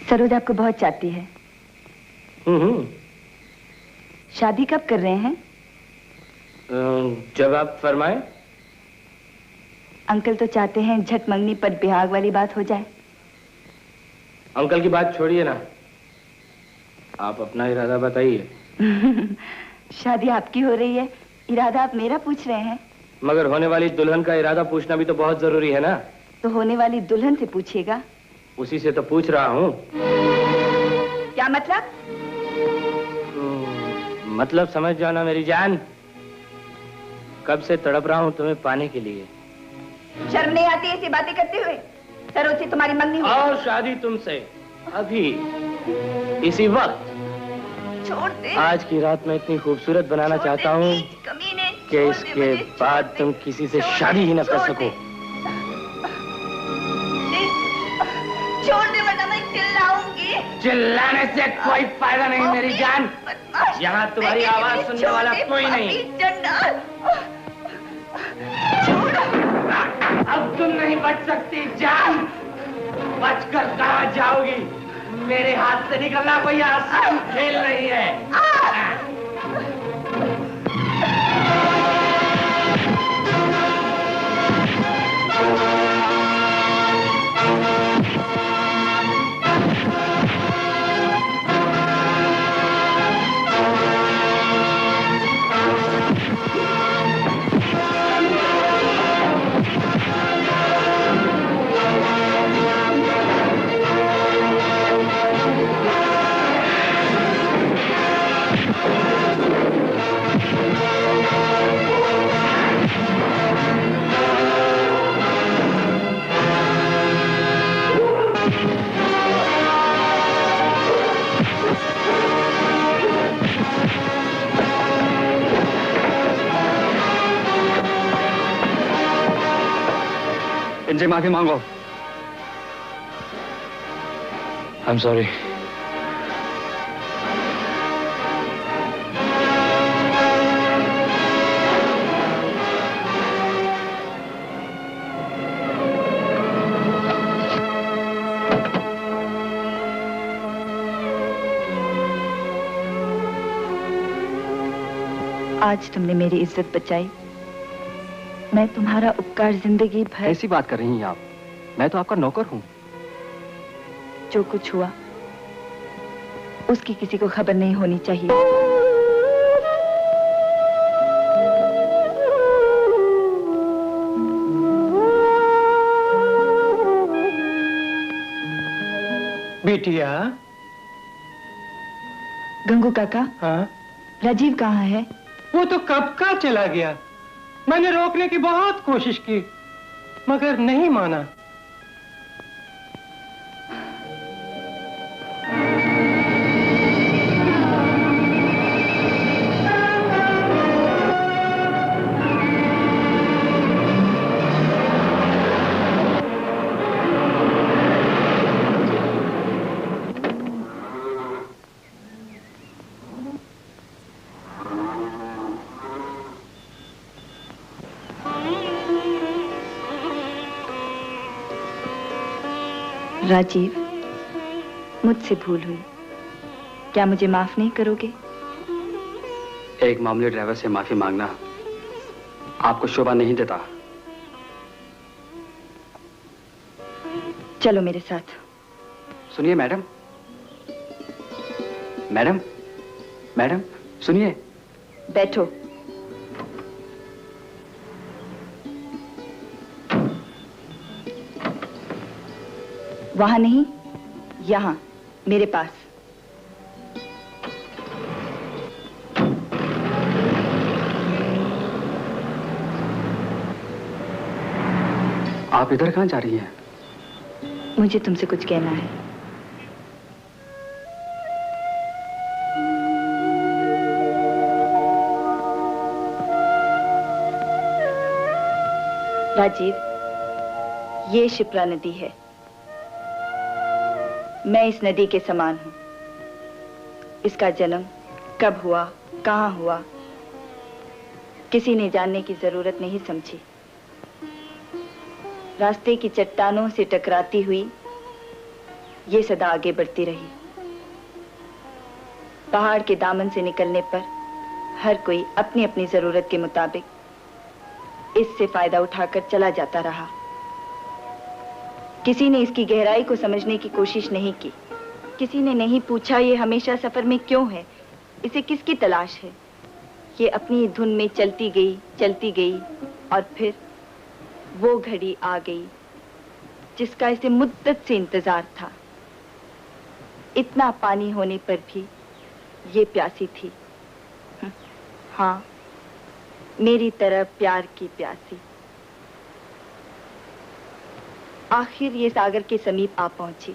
सरोज आपको बहुत चाहती है। शादी कब कर रहे हैं? जब आप फरमाएं। अंकल तो चाहते हैं झट मंगनी पर बिहाग वाली बात हो जाए। अंकल की बात छोड़िए ना, आप अपना इरादा बताइए। शादी आपकी हो रही है, इरादा आप मेरा पूछ रहे हैं। मगर होने वाली दुल्हन का इरादा पूछना भी तो बहुत जरूरी है ना। तो होने वाली दुल्हन से पूछिएगा। उसी से तो पूछ रहा हूँ। क्या मतलब? मतलब समझ जाना मेरी जान, कब से तड़प रहा हूँ तुम्हें पाने के लिए। शर्म नहीं आती ऐसी बातें करते हुए? सरोज से तुम्हारी मंगनी हुई और शादी तुमसे अभी इसी वक्त। छोड़ दे। आज की रात मैं इतनी खूबसूरत बनाना चाहता हूँ कि इसके बाद तुम किसी से शादी ही न कर सको। छोड़ दे वरना मैं चिल्लाऊंगी। चिल्लाने से कोई फायदा नहीं मेरी जान, यहाँ तुम्हारी आवाज सुनने वाला कोई नहीं। अब तुम नहीं बच सकती जान, बचकर कहाँ जाओगी? मेरे हाथ से निकलना कोई आसान खेल नहीं है। इनसे माफी मांगो। I'm sorry. आज तुमने मेरी इज्जत बचाई, मैं तुम्हारा उपकार जिंदगी भर। ऐसी बात कर रही हैं आप? मैं तो आपका नौकर हूँ। जो कुछ हुआ उसकी किसी को खबर नहीं होनी चाहिए। बेटिया। गंगू काका। हाँ? राजीव कहाँ है? वो तो कब का चला गया। मैंने रोकने की बहुत कोशिश की मगर नहीं माना। राजीव, मुझसे भूल हुई, क्या मुझे माफ नहीं करोगे? एक मामूली ड्राइवर से माफी मांगना आपको शोभा नहीं देता। चलो मेरे साथ। सुनिए मैडम, मैडम, मैडम सुनिए। बैठो। वहां नहीं, यहां मेरे पास। आप इधर कहां जा रही हैं? मुझे तुमसे कुछ कहना है। राजीव, ये शिप्रा नदी है। मैं इस नदी के समान हूं। इसका जन्म कब हुआ, कहां हुआ, किसी ने जानने की जरूरत नहीं समझी। रास्ते की चट्टानों से टकराती हुई ये सदा आगे बढ़ती रही। पहाड़ के दामन से निकलने पर हर कोई अपनी अपनी जरूरत के मुताबिक इससे फायदा उठाकर चला जाता रहा। किसी ने इसकी गहराई को समझने की कोशिश नहीं की। किसी ने नहीं पूछा ये हमेशा सफर में क्यों है, इसे किसकी तलाश है। ये अपनी धुन में चलती गई और फिर वो घड़ी आ गई जिसका इसे मुद्दत से इंतजार था। इतना पानी होने पर भी ये प्यासी थी। हाँ, मेरी तरह प्यार की प्यासी। आखिर ये सागर के समीप आ पहुंची।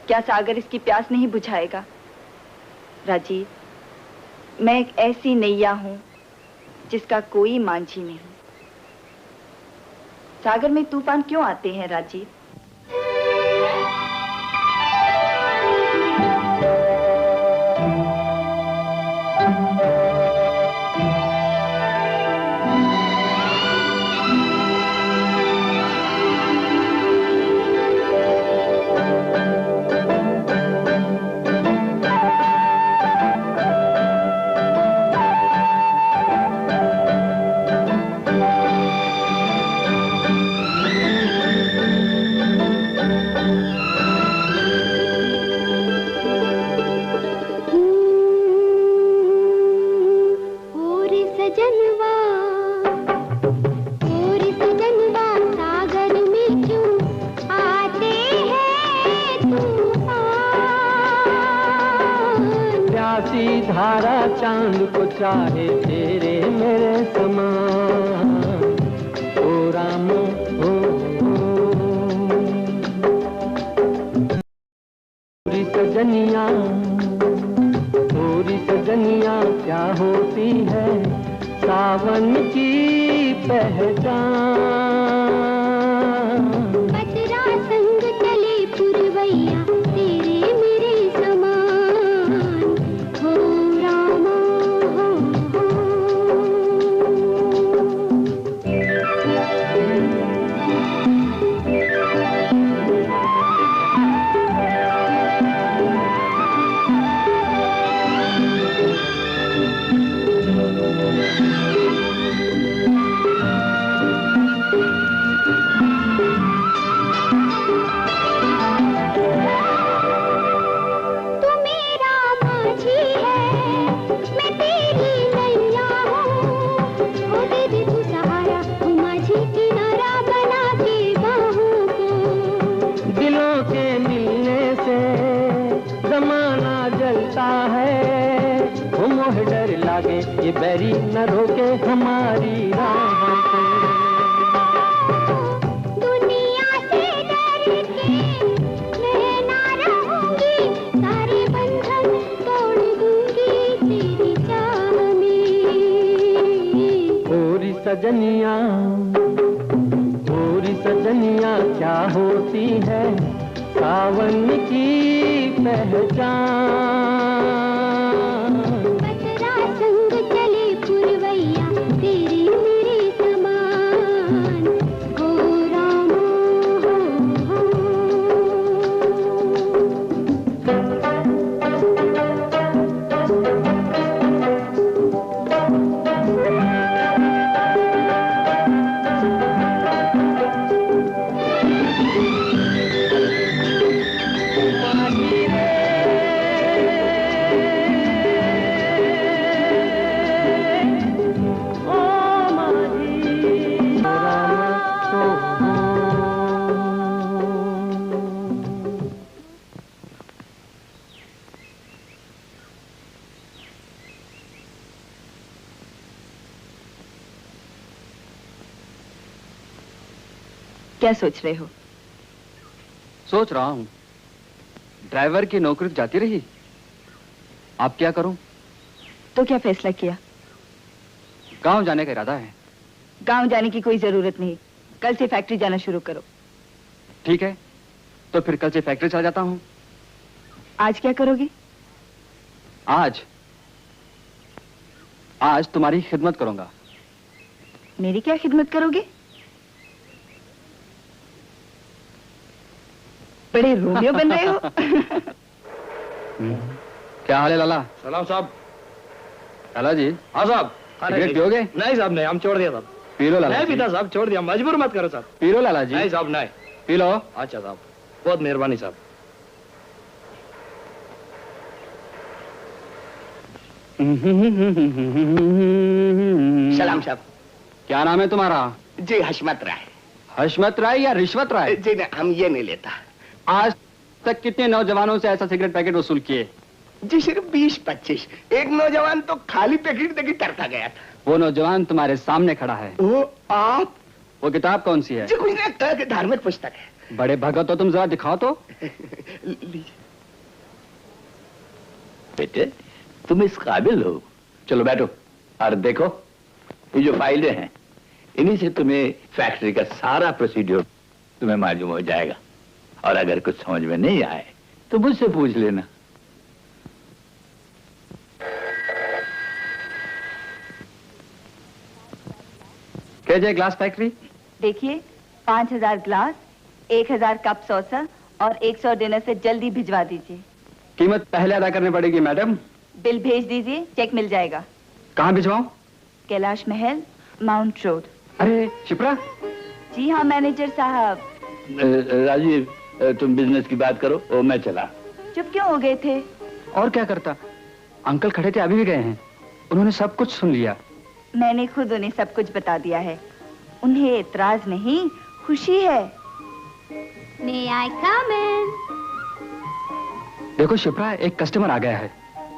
क्या सागर इसकी प्यास नहीं बुझाएगा? राजीव, मैं एक ऐसी नैया हूं जिसका कोई मांझी नहीं। सागर में तूफान क्यों आते हैं राजीव? चांद को चाहे तेरे मेरे समान, ओ राम ओ पूरी सजनिया क्या होती है सावन की पहचान। बजरा संग चले पुरवैया तेरे मेरे समान, हो रामा हो। ये बैरी न रोके हमारी राह को। दुनिया से डर के मैं ना रहूंगी, सारे बंधन तोड़ दूंगी तेरी चाह में। पूरी सजनिया क्या होती है सावन की पहचान। क्या सोच रहे हो? सोच रहा हूँ ड्राइवर की नौकरी जाती रही, आप क्या करूं? तो क्या फैसला किया? गांव जाने का इरादा है। गांव जाने की कोई जरूरत नहीं, कल से फैक्ट्री जाना शुरू करो। ठीक है, तो फिर कल से फैक्ट्री चला जाता हूँ। आज क्या करोगे? आज तुम्हारी खिदमत करूंगा। मेरी क्या खिदमत करोगे? बड़े रोमियो बन रहे हो। क्या हाल है लाला? सलाम साहब। लाला जी। हाँ साहब। सिगरेट पियोगे? नहीं साहब नहीं, हम छोड़ दिया साहब। पी लो लाला नहीं जी। पीता साहब, छोड़ दिया, मजबूर मत करो साहब। पी लो लाला जी। नहीं साहब नहीं। P low. अच्छा साहब, बहुत मेहरबानी साहब। सलाम साहब। क्या नाम है तुम्हारा? जी हशमत राय। हशमत राय या रिश्वत राय? जी नहीं, हम ये नहीं लेता। आज तक कितने नौजवानों से ऐसा सिगरेट पैकेट वसूल किए? जी सिर्फ 20-25। एक नौजवान तो खाली पैकेट देके तरता गया था। वो नौजवान तुम्हारे सामने खड़ा है। वो आप? वो किताब कौन सी है? जी कुछ नहीं, धार्मिक पुस्तक है। बड़े भगत हो तुम, जरा दिखाओ तो। बेटे तुम इस काबिल हो, चलो बैठो और देखो ये जो फाइलें हैं, इन्हीं से तुम्हें फैक्ट्री का सारा प्रोसीड्यूर तुम्हें मालूम हो जाएगा। और अगर कुछ समझ में नहीं आए तो मुझसे पूछ लेना। KJ glass factory. देखिए 5000 ग्लास, 1000 कप सॉसर और 100 डिनर से जल्दी भिजवा दीजिए। कीमत पहले अदा करनी पड़ेगी मैडम। बिल भेज दीजिए, चेक मिल जाएगा। कहाँ भिजवाऊं? कैलाश महल, माउंट रोड। अरे शिप्रा। जी हाँ मैनेजर साहब। राजीव तुम बिजनेस की बात करो और मैं चला। चुप क्यों हो गए थे? और क्या करता, अंकल खड़े थे, अभी भी गए हैं। उन्होंने सब कुछ सुन लिया। मैंने खुद उन्हें सब कुछ बता दिया है। उन्हें एतराज नहीं, खुशी है। May I come in? देखो शिप्रा, एक कस्टमर आ गया है,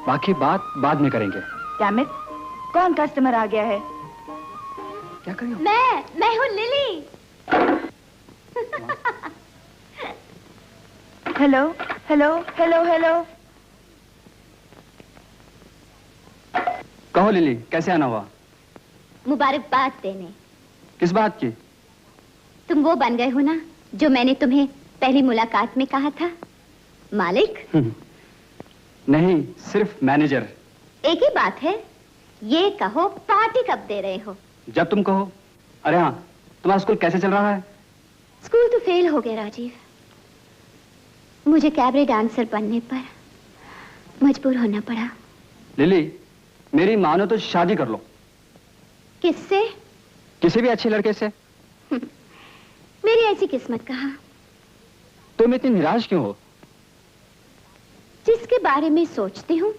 बाकी बात बाद में करेंगे। डैम इट, कौन कस्टमर आ गया है? क्या कर रही हो? मैं हूँ lily. Hello hello hello hello. कहो लिली, कैसे आना हुआ? मुबारकबाद देने। किस बात की? तुम वो बन गए हो ना जो मैंने तुम्हें पहली मुलाकात में कहा था। मालिक? नहीं, सिर्फ मैनेजर। एक ही बात है, ये कहो पार्टी कब दे रहे हो? जब तुम कहो। अरे हाँ, तुम्हारा स्कूल कैसे चल रहा है? स्कूल तो फेल हो गया राजीव। मुझे कैबरे डांसर बनने पर मजबूर होना पड़ा। लिली, मेरी मानो तो शादी कर लो। किससे? किसी भी अच्छे लड़के से। मेरी ऐसी किस्मत कहाँ। तुम इतनी निराश क्यों हो? जिसके बारे में सोचती हूँ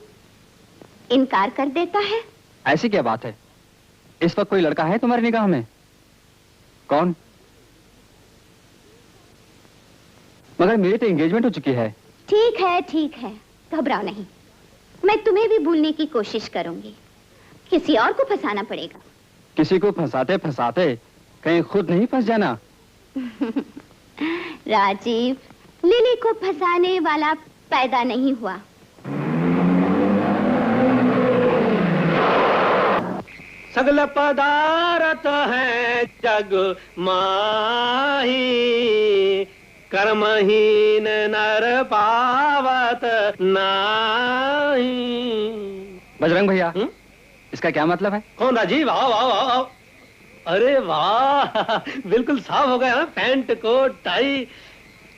इनकार कर देता है। ऐसी क्या बात है? इस वक्त कोई लड़का है तुम्हारी निगाह में? कौन? मगर मेरी तो एंगेजमेंट हो चुकी है। ठीक है, घबराओ नहीं। मैं तुम्हें भी भूलने की कोशिश करूंगी। किसी और को फंसाना पड़ेगा। किसी को फंसाते फंसाते कहीं खुद नहीं फंस जाना। राजीव, लिली को फंसाने वाला पैदा नहीं हुआ। सगल पदार्थ है जग माही, कर्महीन नर पावत नाही। बजरंग भैया, इसका क्या मतलब है? कौन राजीव? आओ आओ आओ आओ। अरे वाह, बिल्कुल साफ हो गया ना, पैंट कोट टाई।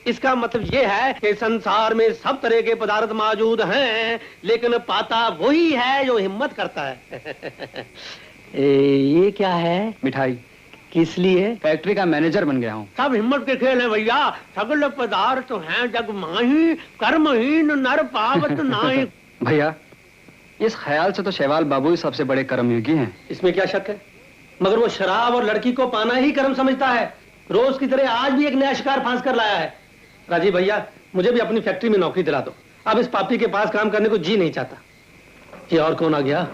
इसका मतलब ये है कि संसार में सब तरह के पदार्थ मौजूद हैं, लेकिन पाता वही है जो हिम्मत करता है। ये क्या है? मिठाई। किस लिए? फैक्ट्री का मैनेजर बन गया हूँ। सब हिम्मत के खेल है भैया। सगल पदार्थ हैं जग माही, कर्महीन नर पावत नाही। भैया, इस ख्याल से तो शैवाल बाबू ही सबसे बड़े कर्मयोगी हैं। इसमें क्या शक है? मगर वो शराब और लड़की को पाना ही कर्म समझता है। रोज की तरह आज भी एक नया शिकार फांस कर लाया है। राजीव भैया, मुझे भी अपनी फैक्ट्री में नौकरी दिला दो। अब इस पापी के पास काम करने को जी नहीं चाहता। ये और कौन आ गया?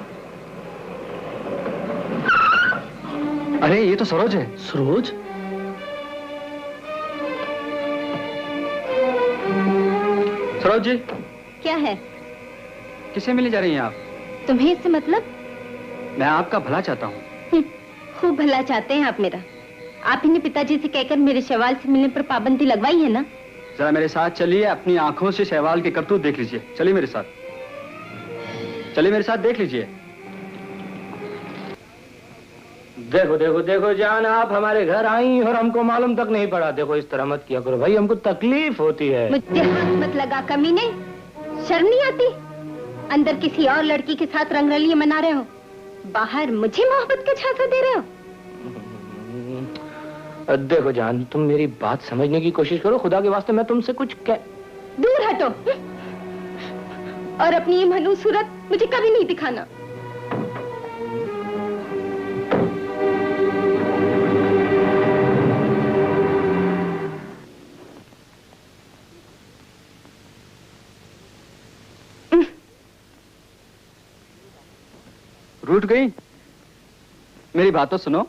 अरे ये तो सरोज है। सरोज? सरोज जी, क्या है? किसे मिलने जा रही हैं आप? तुम्हें इससे मतलब? मैं आपका भला चाहता हूँ। खूब भला चाहते हैं आप मेरा। आप ही ने पिताजी से कहकर मेरे शैवाल से मिलने पर पाबंदी लगवाई है ना? जरा मेरे साथ चलिए, अपनी आंखों से शैवाल के करतूत देख लीजिए। चलिए मेरे साथ, चलिए मेरे साथ देख लीजिए। देखो देखो देखो जान, आप हमारे घर आई और हमको मालूम तक नहीं पड़ा। देखो इस तरह मत किया करो भाई, हमको तकलीफ होती है। मुझे हाथ मत लगा कमीने, शर्म नहीं आती? अंदर किसी और लड़की के साथ रंगरलियां मना रहे हो, बाहर मुझे मोहब्बत का झांसा दे रहे हो। देखो जान, तुम मेरी बात समझने की कोशिश करो, खुदा के वास्ते मैं तुमसे कुछ दूर हटो और अपनी ये मनू सूरत मुझे कभी नहीं दिखाना। रूठ गई? मेरी बात तो सुनो।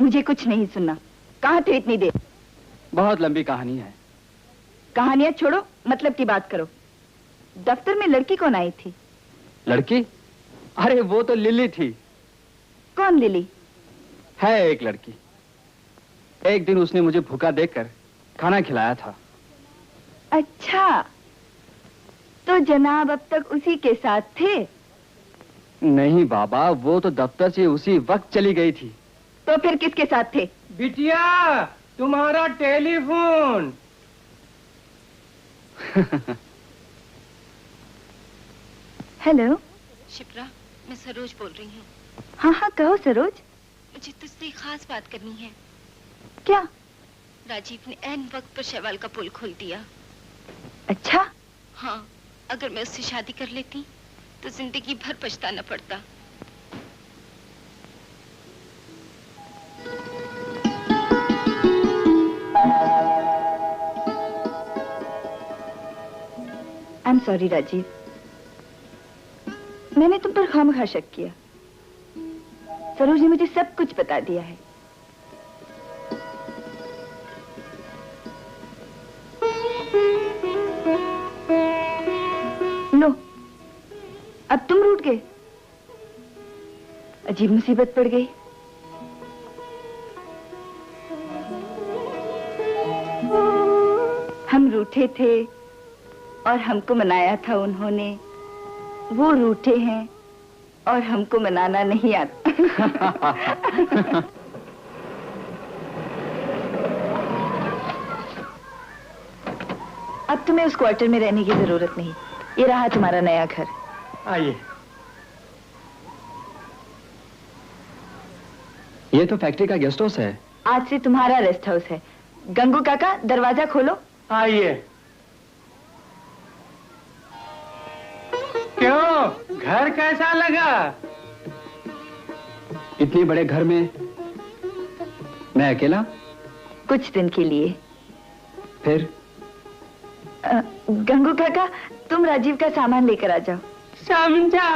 मुझे कुछ नहीं सुनना। कहाँ थे इतनी देर? बहुत लंबी कहानी है। कहानियां छोड़ो, मतलब की बात करो। दफ्तर में लड़की कौन आई थी? लड़की? अरे वो तो लिली थी। कौन लिली? है एक लड़की। एक दिन उसने मुझे भूखा देखकर खाना खिलाया था। अच्छा, तो जनाब अब तक उसी के साथ थे? नहीं बाबा, वो तो दफ्तर से उसी वक्त चली गई थी। तो फिर किसके साथ थे? बिटिया, तुम्हारा टेलीफोन। हेलो शिप्रा, मैं सरोज बोल रही हूँ। हाँ हाँ कहो सरोज। मुझे तुझसे एक खास बात करनी है। क्या? राजीव ने ऐन वक्त पर शैवाल का पुल खोल दिया। अच्छा? हाँ, अगर मैं उससे शादी कर लेती तो जिंदगी भर पछताना पड़ता। आई एम सॉरी राजीव, मैंने तुम पर खामखा शक किया। सरोज ने मुझे सब कुछ बता दिया है। लो, अब तुम रूठ गए। अजीब मुसीबत पड़ गई। हम रूठे थे और हमको मनाया था उन्होंने, वो रूठे हैं और हमको मनाना नहीं आता। अब तुम्हें उस क्वार्टर में रहने की जरूरत नहीं। ये रहा तुम्हारा नया घर। आइए। ये तो फैक्ट्री का गेस्ट हाउस है। आज से तुम्हारा रेस्ट हाउस है। गंगू काका, दरवाजा खोलो। आइए। क्यों, घर कैसा लगा? इतने बड़े घर में मैं अकेला? कुछ दिन के लिए। फिर? गंगू काका, तुम राजीव का सामान लेकर आ जाओ। समझा,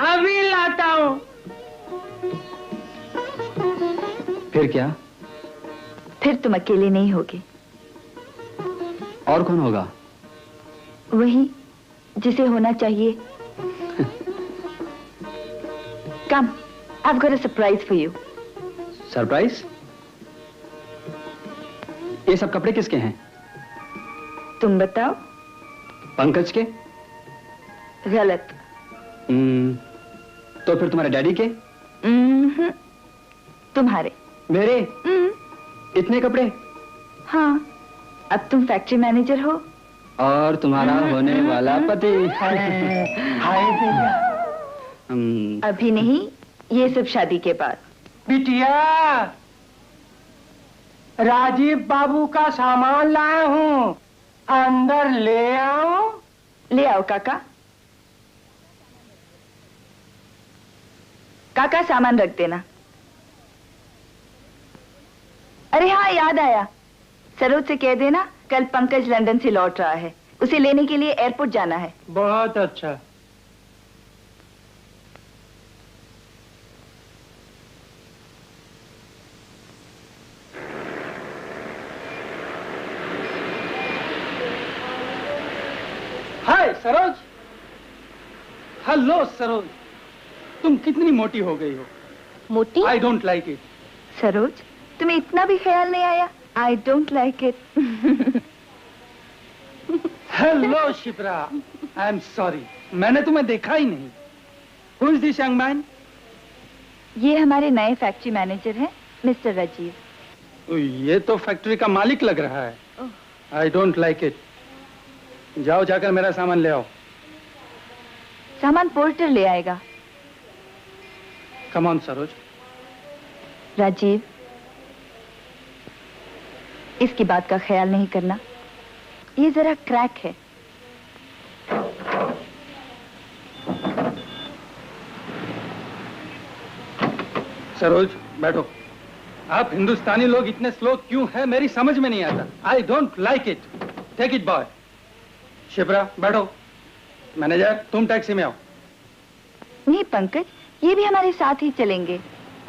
अभी लाता हूँ। फिर क्या? फिर तुम अकेले नहीं होगे। और कौन होगा? वही जिसे होना चाहिए। Come, I've got a surprise for you. Surprise? ये सब कपड़े किसके हैं? तुम बताओ। पंकज के? गलत। तो फिर तुम्हारे डैडी के? तुम्हारे। मेरे? इतने कपड़े? हाँ, अब तुम फैक्ट्री मैनेजर हो और तुम्हारा होने वाला पति। हाय भैया। अभी नहीं, ये सब शादी के बाद। बिटिया, राजीव बाबू का सामान लाया हूँ, अंदर ले आओ। ले आओ काका। काका सामान रख देना। अरे हाँ, याद आया, सरोज से कह देना कल पंकज लंदन से लौट रहा है, उसे लेने के लिए एयरपोर्ट जाना है। बहुत अच्छा। हाय सरोज। हेलो सरोज, तुम कितनी मोटी हो गई हो। मोटी? आई डोंट लाइक इट। सरोज, तुम्हें इतना भी ख्याल नहीं आया? आई don't like it. Hello Shipra, I am sorry, मैंने तुम्हें देखा ही नहीं। Who is this young man? ये हमारे नए फैक्ट्री मैनेजर हैं, मिस्टर राजीव। ये तो फैक्ट्री का मालिक लग रहा है। I don't like it. जाओ जाकर मेरा सामान ले आओ। सामान पोर्टर ले आएगा। Come on Saroj. राजीव, इसकी बात का ख्याल नहीं करना, ये जरा क्रैक है। सरोज बैठो। आप हिंदुस्तानी लोग इतने स्लो क्यों हैं मेरी समझ में नहीं आता। I don't like it. Take it boy. Shipra बैठो। मैनेजर तुम टैक्सी में आओ। नहीं पंकज, ये भी हमारे साथ ही चलेंगे।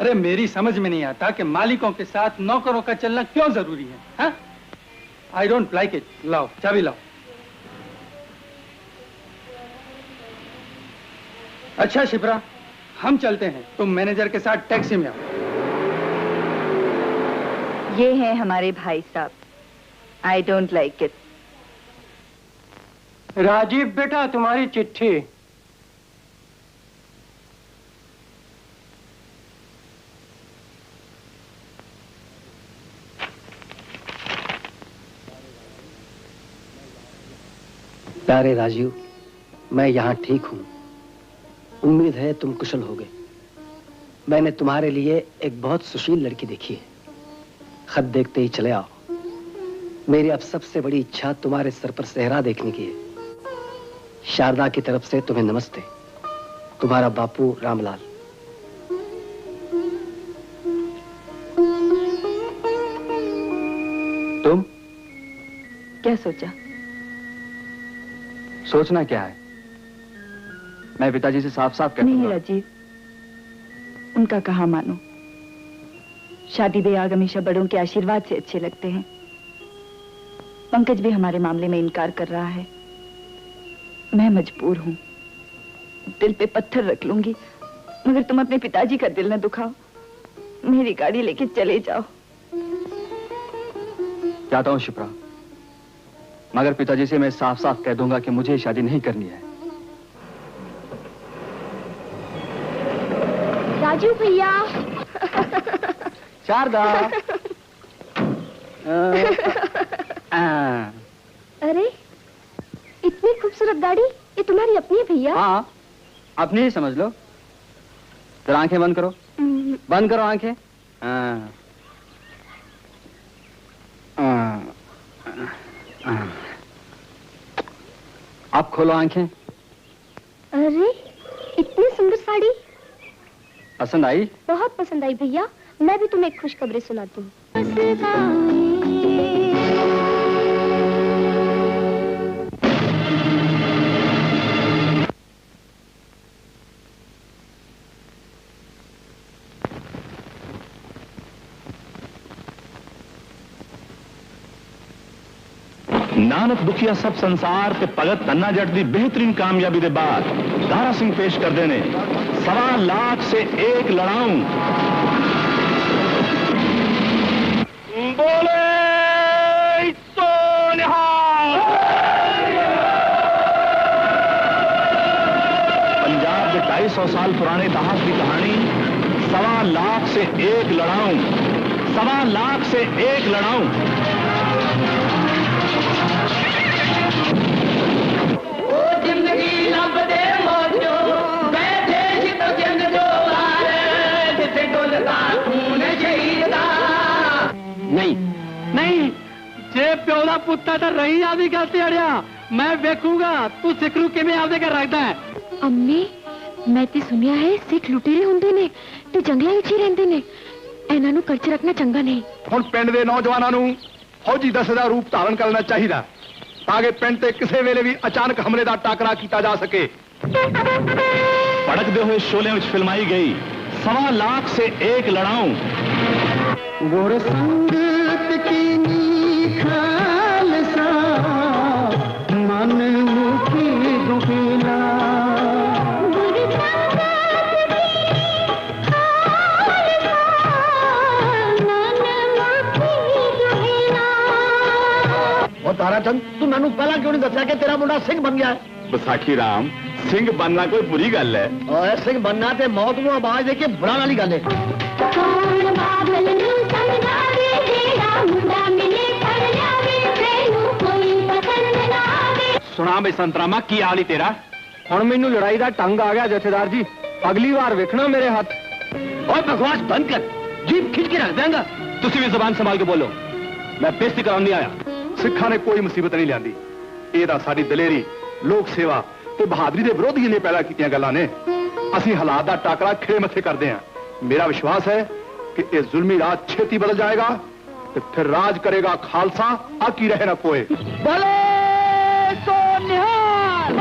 अरे मेरी समझ में नहीं आता कि मालिकों के साथ नौकरों का चलना क्यों जरूरी है, हाँ? आई डोंट लाइक इट। लाओ चाबी लाओ। अच्छा शिप्रा, हम चलते हैं, तुम मैनेजर के साथ टैक्सी में आओ। ये हैं हमारे भाई साहब। I don't like it. Rajiv बेटा, तुम्हारी चिट्ठी। प्यारे राजीव, मैं यहाँ ठीक हूँ। उम्मीद है तुम कुशल होगे। मैंने तुम्हारे लिए एक बहुत सुशील लड़की देखी है। खत देखते ही चले आओ। मेरी अब सबसे बड़ी इच्छा तुम्हारे सर पर सेहरा देखने की है। शारदा की तरफ से तुम्हें नमस्ते। तुम्हारा बापू रामलाल। तुम क्या सोचा? सोचना क्या है? मैं पिताजी से साफ साफ कहता नहीं हूँ। राजीव, उनका कहा मानो। शादी ब्याह हमेशा बड़ों के आशीर्वाद से अच्छे लगते हैं। पंकज भी हमारे मामले में इनकार कर रहा है। मैं मजबूर हूं, दिल पे पत्थर रख लूंगी, मगर तुम अपने पिताजी का दिल न दुखाओ। मेरी गाड़ी लेके चले जाओ। जाता हूँ शिप्रा, मगर पिताजी से मैं साफ साफ कह दूंगा कि मुझे शादी नहीं करनी है। राजू भैया। शारदा। अरे इतनी खूबसूरत गाड़ी, ये तुम्हारी अपनी है भैया? हाँ, अपनी ही समझ लो। जरा आंखें बंद करो। बंद करो आंखें। अब खोलो आंखें। अरे इतनी सुंदर साड़ी। पसंद आई? बहुत पसंद आई भैया। मैं भी तुम्हें एक खुशखबरी सुनाती हूँ। नानक दुखिया सब संसार ते भगत धन्ना जट दी बेहतरीन कामयाबी के बाद दारा सिंह पेश कर देने 1.25 लाख से एक लड़ाऊं। बोले तो निहाल। पंजाब के 250 साल पुराने इतिहास की कहानी 1.25 लाख से एक लड़ाऊं। 1.25 लाख से एक लड़ाऊं। नहीं नहीं, जे प्यो का पुत्ता तो रही आदि कहते अड़िया। मैं वेखूंगा तू सिखरू किमें आदे के रखता है। अम्मी, मैं ते सुनिया है सिख लुटेरे हुंदे ने ते जंगलां विच ही रहंदे ने। ਇਹਨਾਂ ਨੂੰ ਕਰਚ ਰੱਖਣਾ ਚੰਗਾ ਨਹੀਂ। ਹੁਣ ਪਿੰਡ ਦੇ ਨੌਜਵਾਨਾਂ ਨੂੰ ਫੌਜੀ ਦਸਤੇ ਦਾ ਰੂਪ ਧਾਰਨ ਕਰਨਾ ਚਾਹੀਦਾ ਤਾਂ ਕਿ ਪਿੰਡ ਤੇ ਕਿਸੇ ਵੇਲੇ ਵੀ ਅਚਾਨਕ ਹਮਲੇ ਦਾ ਟਾਕਰਾ ਕੀਤਾ ਜਾ ਸਕੇ। भड़कते हुए शोले में फिल्माई गई 1.25 लाख से एक लड़ाऊं। गुर संगत की खालसा मन मुखी बसन तू मैनू पहला क्यों नहीं दसा कि तेरा मुंडा सिंह बन गया है? विसाखी राम, सिंह बनना कोई बुरी गल है? और सिंह बनना ते मौत को आवाज देके बुलाने वाली गल है। सुना बे संतरामा, की हाल ही तेरा? हुण मैनू लड़ाई का टंग आ गया जथेदार जी, अगली बार वेखना मेरे हाथ। और बकवास बंद कर, जीभ खिंच के रख देंगा। तुसी भी जबान संभाल के बोलो, मैं बेइज्जती कराउण नहीं आया। सिखा ने कोई मुसीबत नहीं लियांदी, ये तां साडी दलेरी, लोक सेवा ते बहादुरी दे विरोधियों ने पैदा कीतियां गल्लां ने। असीं हालात दा टाकरा खिड़े मथे करदे हां। मेरा विश्वास है कि ये जुल्मी राज छेती बदल जाएगा ते फिर राज करेगा खालसा, आकी रहे ना कोई।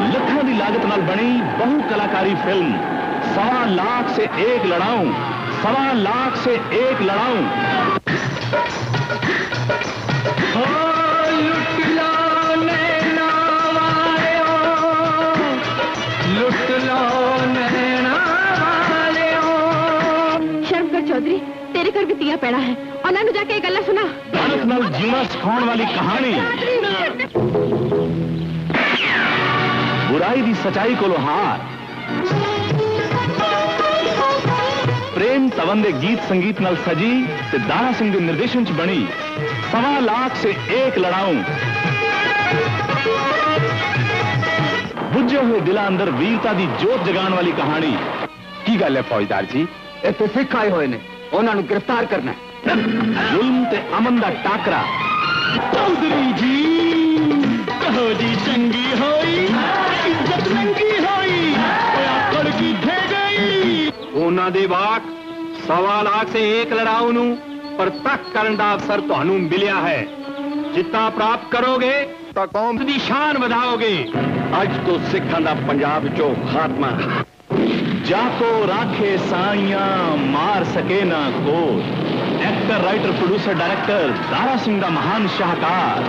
लखों की लागत नाल बनी बहु कलाकारी फिल्म 1.25 लाख से एक लड़ाऊं, 1.25 लाख से एक लड़ाऊं। शर्म कर चौधरी, तेरे घर भी तिया पैड़ा है और नानू जाके एक गल्ला सुना। दानत नाल जीना सिखाने वाली कहानी, बुराई दी सच्चाई को हार, प्रेम तवन दे गीत संगीत नाल सजी ते दारा सिंह दे निर्देशन च बनी 1.25 लाख से एक लड़ाऊं। बुझे हुए दिला अंदर वीरता दी जोत जगाने वाली कहानी। की गल है फौजदार जी? इत्थे सिख आए हुए ने, उन्होंने गिरफ्तार करना है। जुल्म ते अमन दा टाकरा। चौधरी जी कहो जी चंगी होई, इज्जत नंगी होई, आकड़ की थे गई। ਉਹਨਾਂ ਦੇ ਵਾਕ 1.25 लाख से एक लड़ाऊ ਨੂੰ ਪ੍ਰਤੱਖ ਕਰਨ ਦਾ ਅਵਸਰ ਤੁਹਾਨੂੰ ਮਿਲਿਆ ਹੈ। ਜਿੱਤਾਂ ਪ੍ਰਾਪਤ ਕਰੋਗੇ ਤਾਂ ਕੌਮ ਦੀ ਸ਼ਾਨ ਵਧਾਓਗੇ। ਅੱਜ ਤੋਂ ਸਿੱਖਾਂ ਦਾ ਪੰਜਾਬ ਚੋਂ ਖਾਤਮਾ। जाको राखे साइयां मार सके ना कोई। Actor, writer, producer, director Dara Singh का महान शाहकार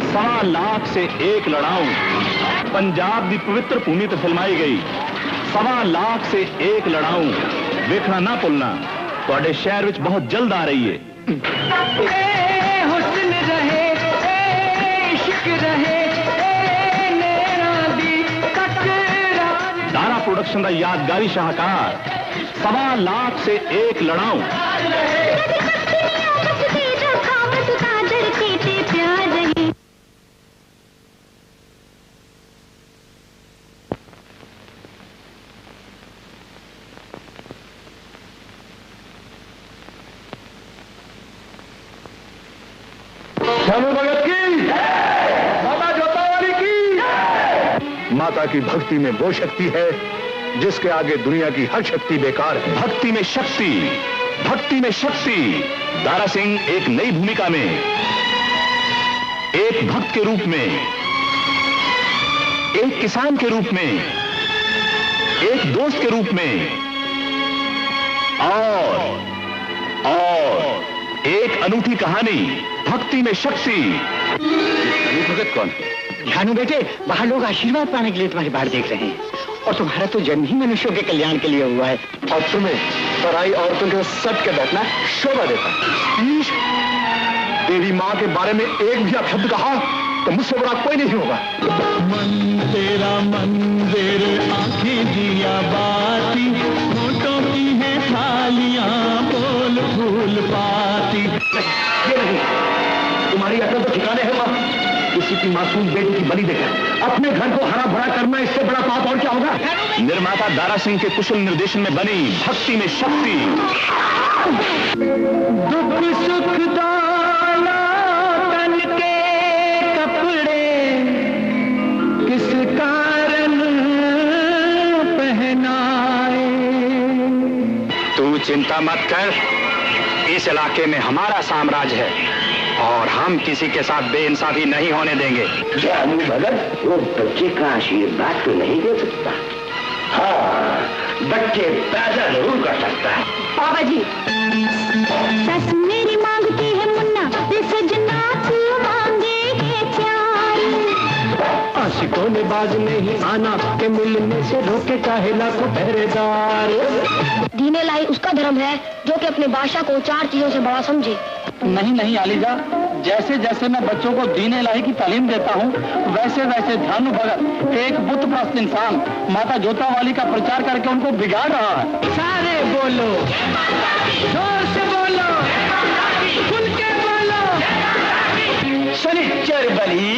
1.25 लाख से एक लड़ाऊं पंजाब की पवित्र भूमि पर फिल्माई गई। 1.25 लाख से एक लड़ाऊं देखना ना भूलना, थोड़े शहर में बहुत जल्द आ रही है। हुस्न रहे, इश्क रहे, दारा प्रोडक्शन का यादगारी शाहकार 1.25 लाख से एक लड़ाऊं। श्यामू भगत की, माता जोतावाली की। माता की भक्ति में वो शक्ति है जिसके आगे दुनिया की हर शक्ति बेकार है। भक्ति में शक्ति, भक्ति में शक्ति। दारा सिंह एक नई भूमिका में, एक भक्त के रूप में, एक किसान के रूप में, एक दोस्त के रूप में और एक अनूठी कहानी, भक्ति में शक्ति। भगत कौन है? जानू बेटे, बाहर लोग आशीर्वाद पाने के लिए तुम्हारी बाहर देख रहे हैं और तुम्हारा तो जन्म ही मनुष्यों के कल्याण के लिए हुआ है और तुम्हें पराई औरतों के सट के बैठना शोभा देता है। तेरी माँ के बारे में एक भी अपशब्द कहा तो मुझसे बड़ा कोई नहीं होगा। मन तेरा मंदिर, आंखें दिया बाती, होठों की है थालियां, बोल फूल पाती। ये नहीं, तुम्हारी अकल तो ठिकाने है माँ। किसी की मासूम बेटी की बलि देकर अपने घर को हरा भरा करना, इससे बड़ा पाप और क्या होगा? निर्माता दारा सिंह के कुशल निर्देशन में बनी भक्ति में शक्ति। दुख सुख दाना तन के कपड़े किस कारण पहनाए। तू चिंता मत कर, इस इलाके में हमारा साम्राज्य है और हम किसी के साथ बेइंसाफी नहीं होने देंगे। जानू भगत, वो बच्चे का आशीर्वाद तो नहीं दे सकता। हाँ, बच्चे पैदा जरूर कर सकता है। बाबा जी, सस मेरी मांगती है मुन्ना, ते सजना तू मांगेगे प्यार। आशिकों ने बाज नहीं आना, के मिलने से रोके चाहे लाखों पहरेदार। दीने लाई उसका धर्म है जो कि अपने बादशाह को 4 चीजों से बड़ा समझे। नहीं नहीं आलिजा, जैसे जैसे मैं बच्चों को दीन इलाही की तालीम देता हूँ, वैसे वैसे ध्यानु भगत एक बुत प्रस्त इंसान माता जोता वाली का प्रचार करके उनको बिगाड़ रहा है। सारे बोलो, जोर से बोलो, खुल के बोलो। शनिचर बली,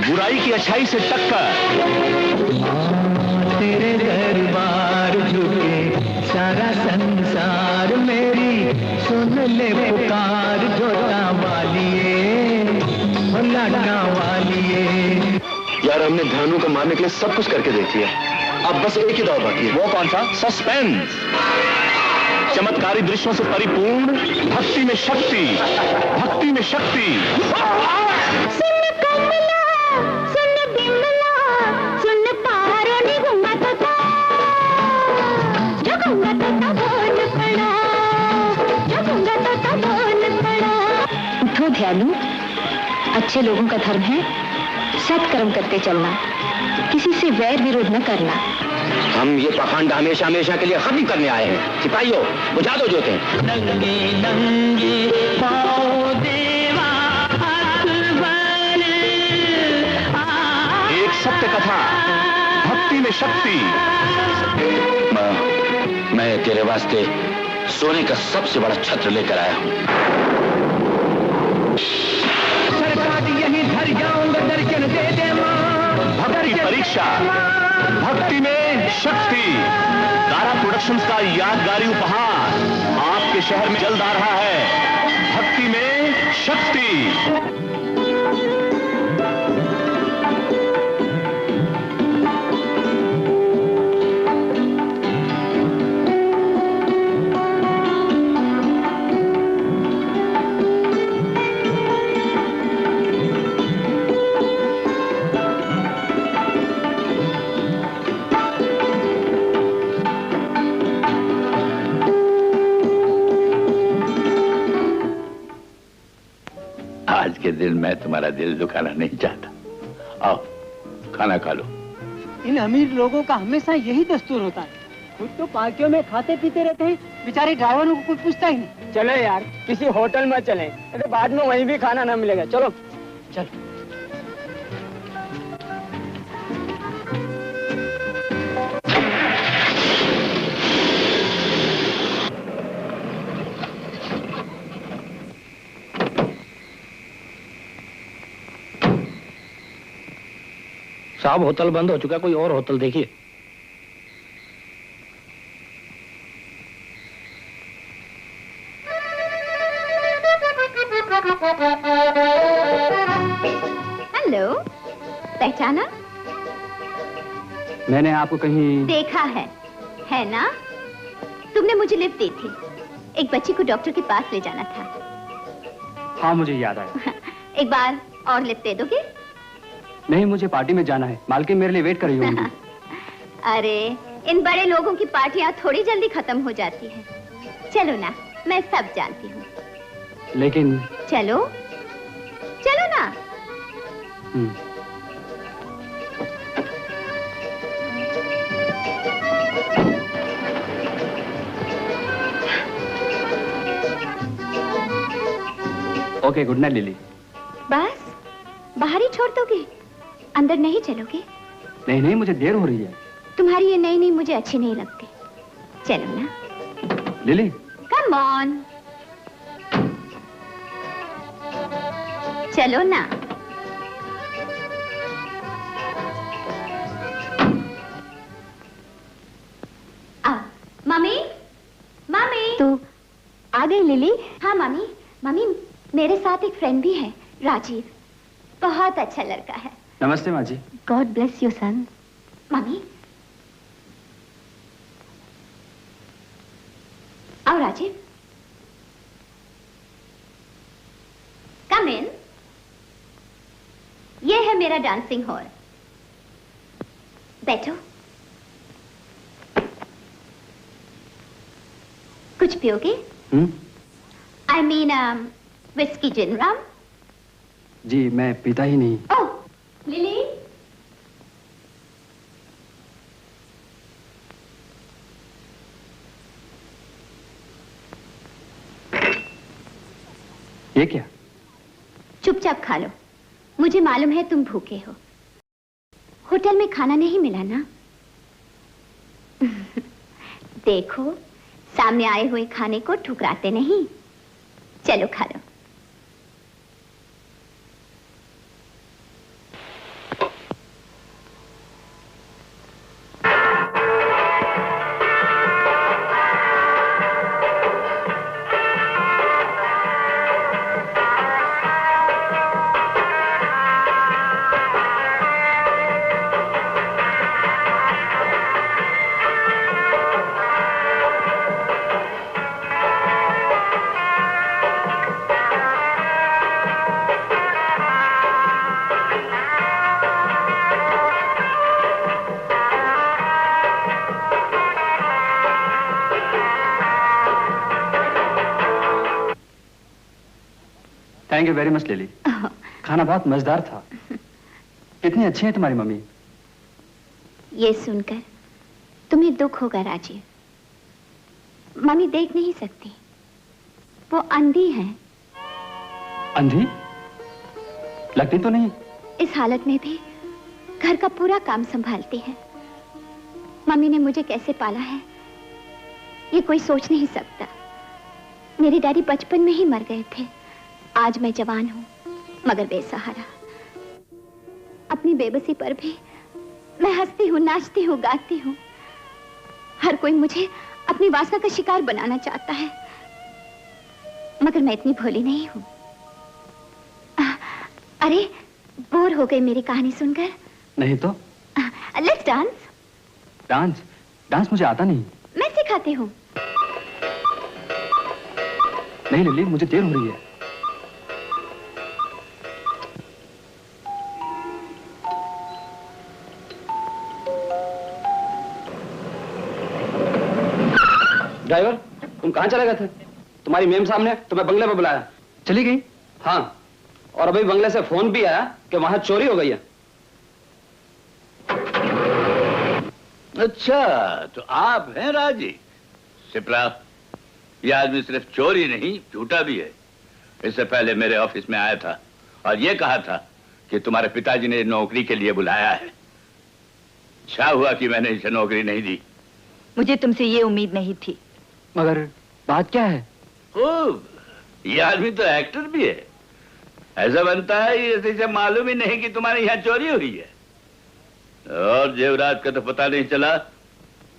बुराई की अच्छाई से टक्कर। तेरे दरबार झुके सारा संसार, मेरी सुन ले पुकार जोता वालिए, लाडा वालिए। यार हमने ध्यानु को मारने के लिए सब कुछ करके देख लिया, अब बस एक ही दौर बाकी है। वो कौन सा? सस्पेंस। चमत्कारी दृश्यों से परिपूर्ण, भक्ति में शक्ति, भक्ति में शक्ति। सुन कमला, सुन बिमला, सुन पारो नी गुंगा तोता, जो गुंगा तोता बोल पड़ा, जो गुंगा तोता बोल पड़ा। उठो ध्यानु, अच्छे लोगों का धर्म है सत्कर्म करते चलना, किसी से वैर विरोध न करना। हम ये पाखंड हमेशा हमेशा के लिए खत्म करने आए हैं। सिपाहियों, बुझा दो जोते। नंगे नंगे पाओ देवा अकबर, एक सत्य कथा, भक्ति में शक्ति। मैं तेरे वास्ते सोने का सबसे बड़ा छत्र लेकर आया हूँ। सरकार यही धर जाऊंगा, दर्शन दे दे मां। भक्ति परीक्षा, भक्ति में शक्ति। तारा प्रोडक्शंस का यादगारी उपहार आपके शहर में जल्द आ रहा है। भक्ति में शक्ति। आज के दिन मैं तुम्हारा दिल दुखाना नहीं चाहता। आओ खाना खा लो। इन अमीर लोगों का हमेशा यही दस्तूर होता है, खुद तो पार्टियों में खाते पीते रहते हैं, बेचारे ड्राइवरों को कुछ पूछता ही नहीं। चलो यार, किसी होटल में चलें, अरे बाद में वहीं भी खाना ना मिलेगा। चलो चलो। साहब होटल बंद हो चुका, कोई और होटल देखिए। हेलो, पहचाना? मैंने आपको कहीं देखा है ना? तुमने मुझे लिफ्ट दी थी, एक बच्ची को डॉक्टर के पास ले जाना था। हाँ मुझे याद आया। एक बार और लिफ्ट दे दोगे? नहीं, मुझे पार्टी में जाना है, मालकिन मेरे लिए वेट कर रही होंगी। अरे इन बड़े लोगों की पार्टियां थोड़ी जल्दी खत्म हो जाती है। चलो ना, मैं सब जानती हूँ। लेकिन चलो चलो ना। Okay, good night lily. बस बाहर ही छोड़ दोगे, अंदर नहीं चलोगे? नहीं नहीं, मुझे देर हो रही है। तुम्हारी ये नई मुझे अच्छी नहीं लगती। चलो ना लिली। कम ऑन, चलो ना। आओ। Mummy, mummy. तो आ गई लिली? हाँ मम्मी, मम्मी मेरे साथ एक फ्रेंड भी है, राजीव, बहुत अच्छा लड़का है। नमस्ते माँ जी। God bless you son. मम्मी आओ राजीव, कम इन। ये है मेरा डांसिंग हॉल, बैठो। कुछ पियोगे? आई मीन विस्की जिन रम? जी मैं पीता ही नहीं। ओह लिली, ये क्या? चुप चुपचाप खा लो। मुझे मालूम है तुम भूखे हो। होटल में खाना नहीं मिला ना? देखो, सामने आए हुए खाने को ठुकराते नहीं। चलो खा लो। Thank you very much Lily. खाना बहुत मजेदार था। कितनी अच्छी है तुम्हारी मम्मी। ये सुनकर तुम्हें दुख होगा राजीव। मम्मी देख नहीं सकती, वो अंधी है। अंधी? लगती तो नहीं। इस हालत में भी घर का पूरा काम संभालती है। मम्मी ने मुझे कैसे पाला है ये कोई सोच नहीं सकता। मेरे डैडी बचपन में ही मर गए थे। आज मैं जवान हूं मगर बेसहारा। अपनी बेबसी पर भी मैं हंसती हूं, नाचती हूं, गाती हूं। हर कोई मुझे अपनी वासना का शिकार बनाना चाहता है मगर मैं इतनी भोली नहीं हूं। अरे बोर हो गई मेरी कहानी सुनकर? नहीं तो। Let's dance. डांस? डांस मुझे आता नहीं। मैं सिखाती हूँ। नहीं लिली, मुझे देर हो रही है। ड्राइवर, तुम कहाँ चले गए थे? तुम्हारी मेम साहब ने तुम्हें बंगले में बुलाया। चली गई? हाँ, और अभी बंगले से फोन भी आया कि वहां चोरी हो गई है। अच्छा, तो आप हैं राजी? सिप्रा, यह आदमी सिर्फ चोर ही नहीं, झूठा भी है। इससे पहले मेरे ऑफिस में आया था और यह कहा था कि तुम्हारे पिताजी ने नौकरी के लिए बुलाया है। अच्छा हुआ कि मैंने इसे नौकरी नहीं दी। मुझे तुमसे ये उम्मीद नहीं थी। मगर बात क्या है? यह आदमी तो एक्टर भी है। ऐसा बनता है इसे मालूम ही नहीं कि तुम्हारे यहाँ चोरी हुई है। और जेवरात का तो पता नहीं चला,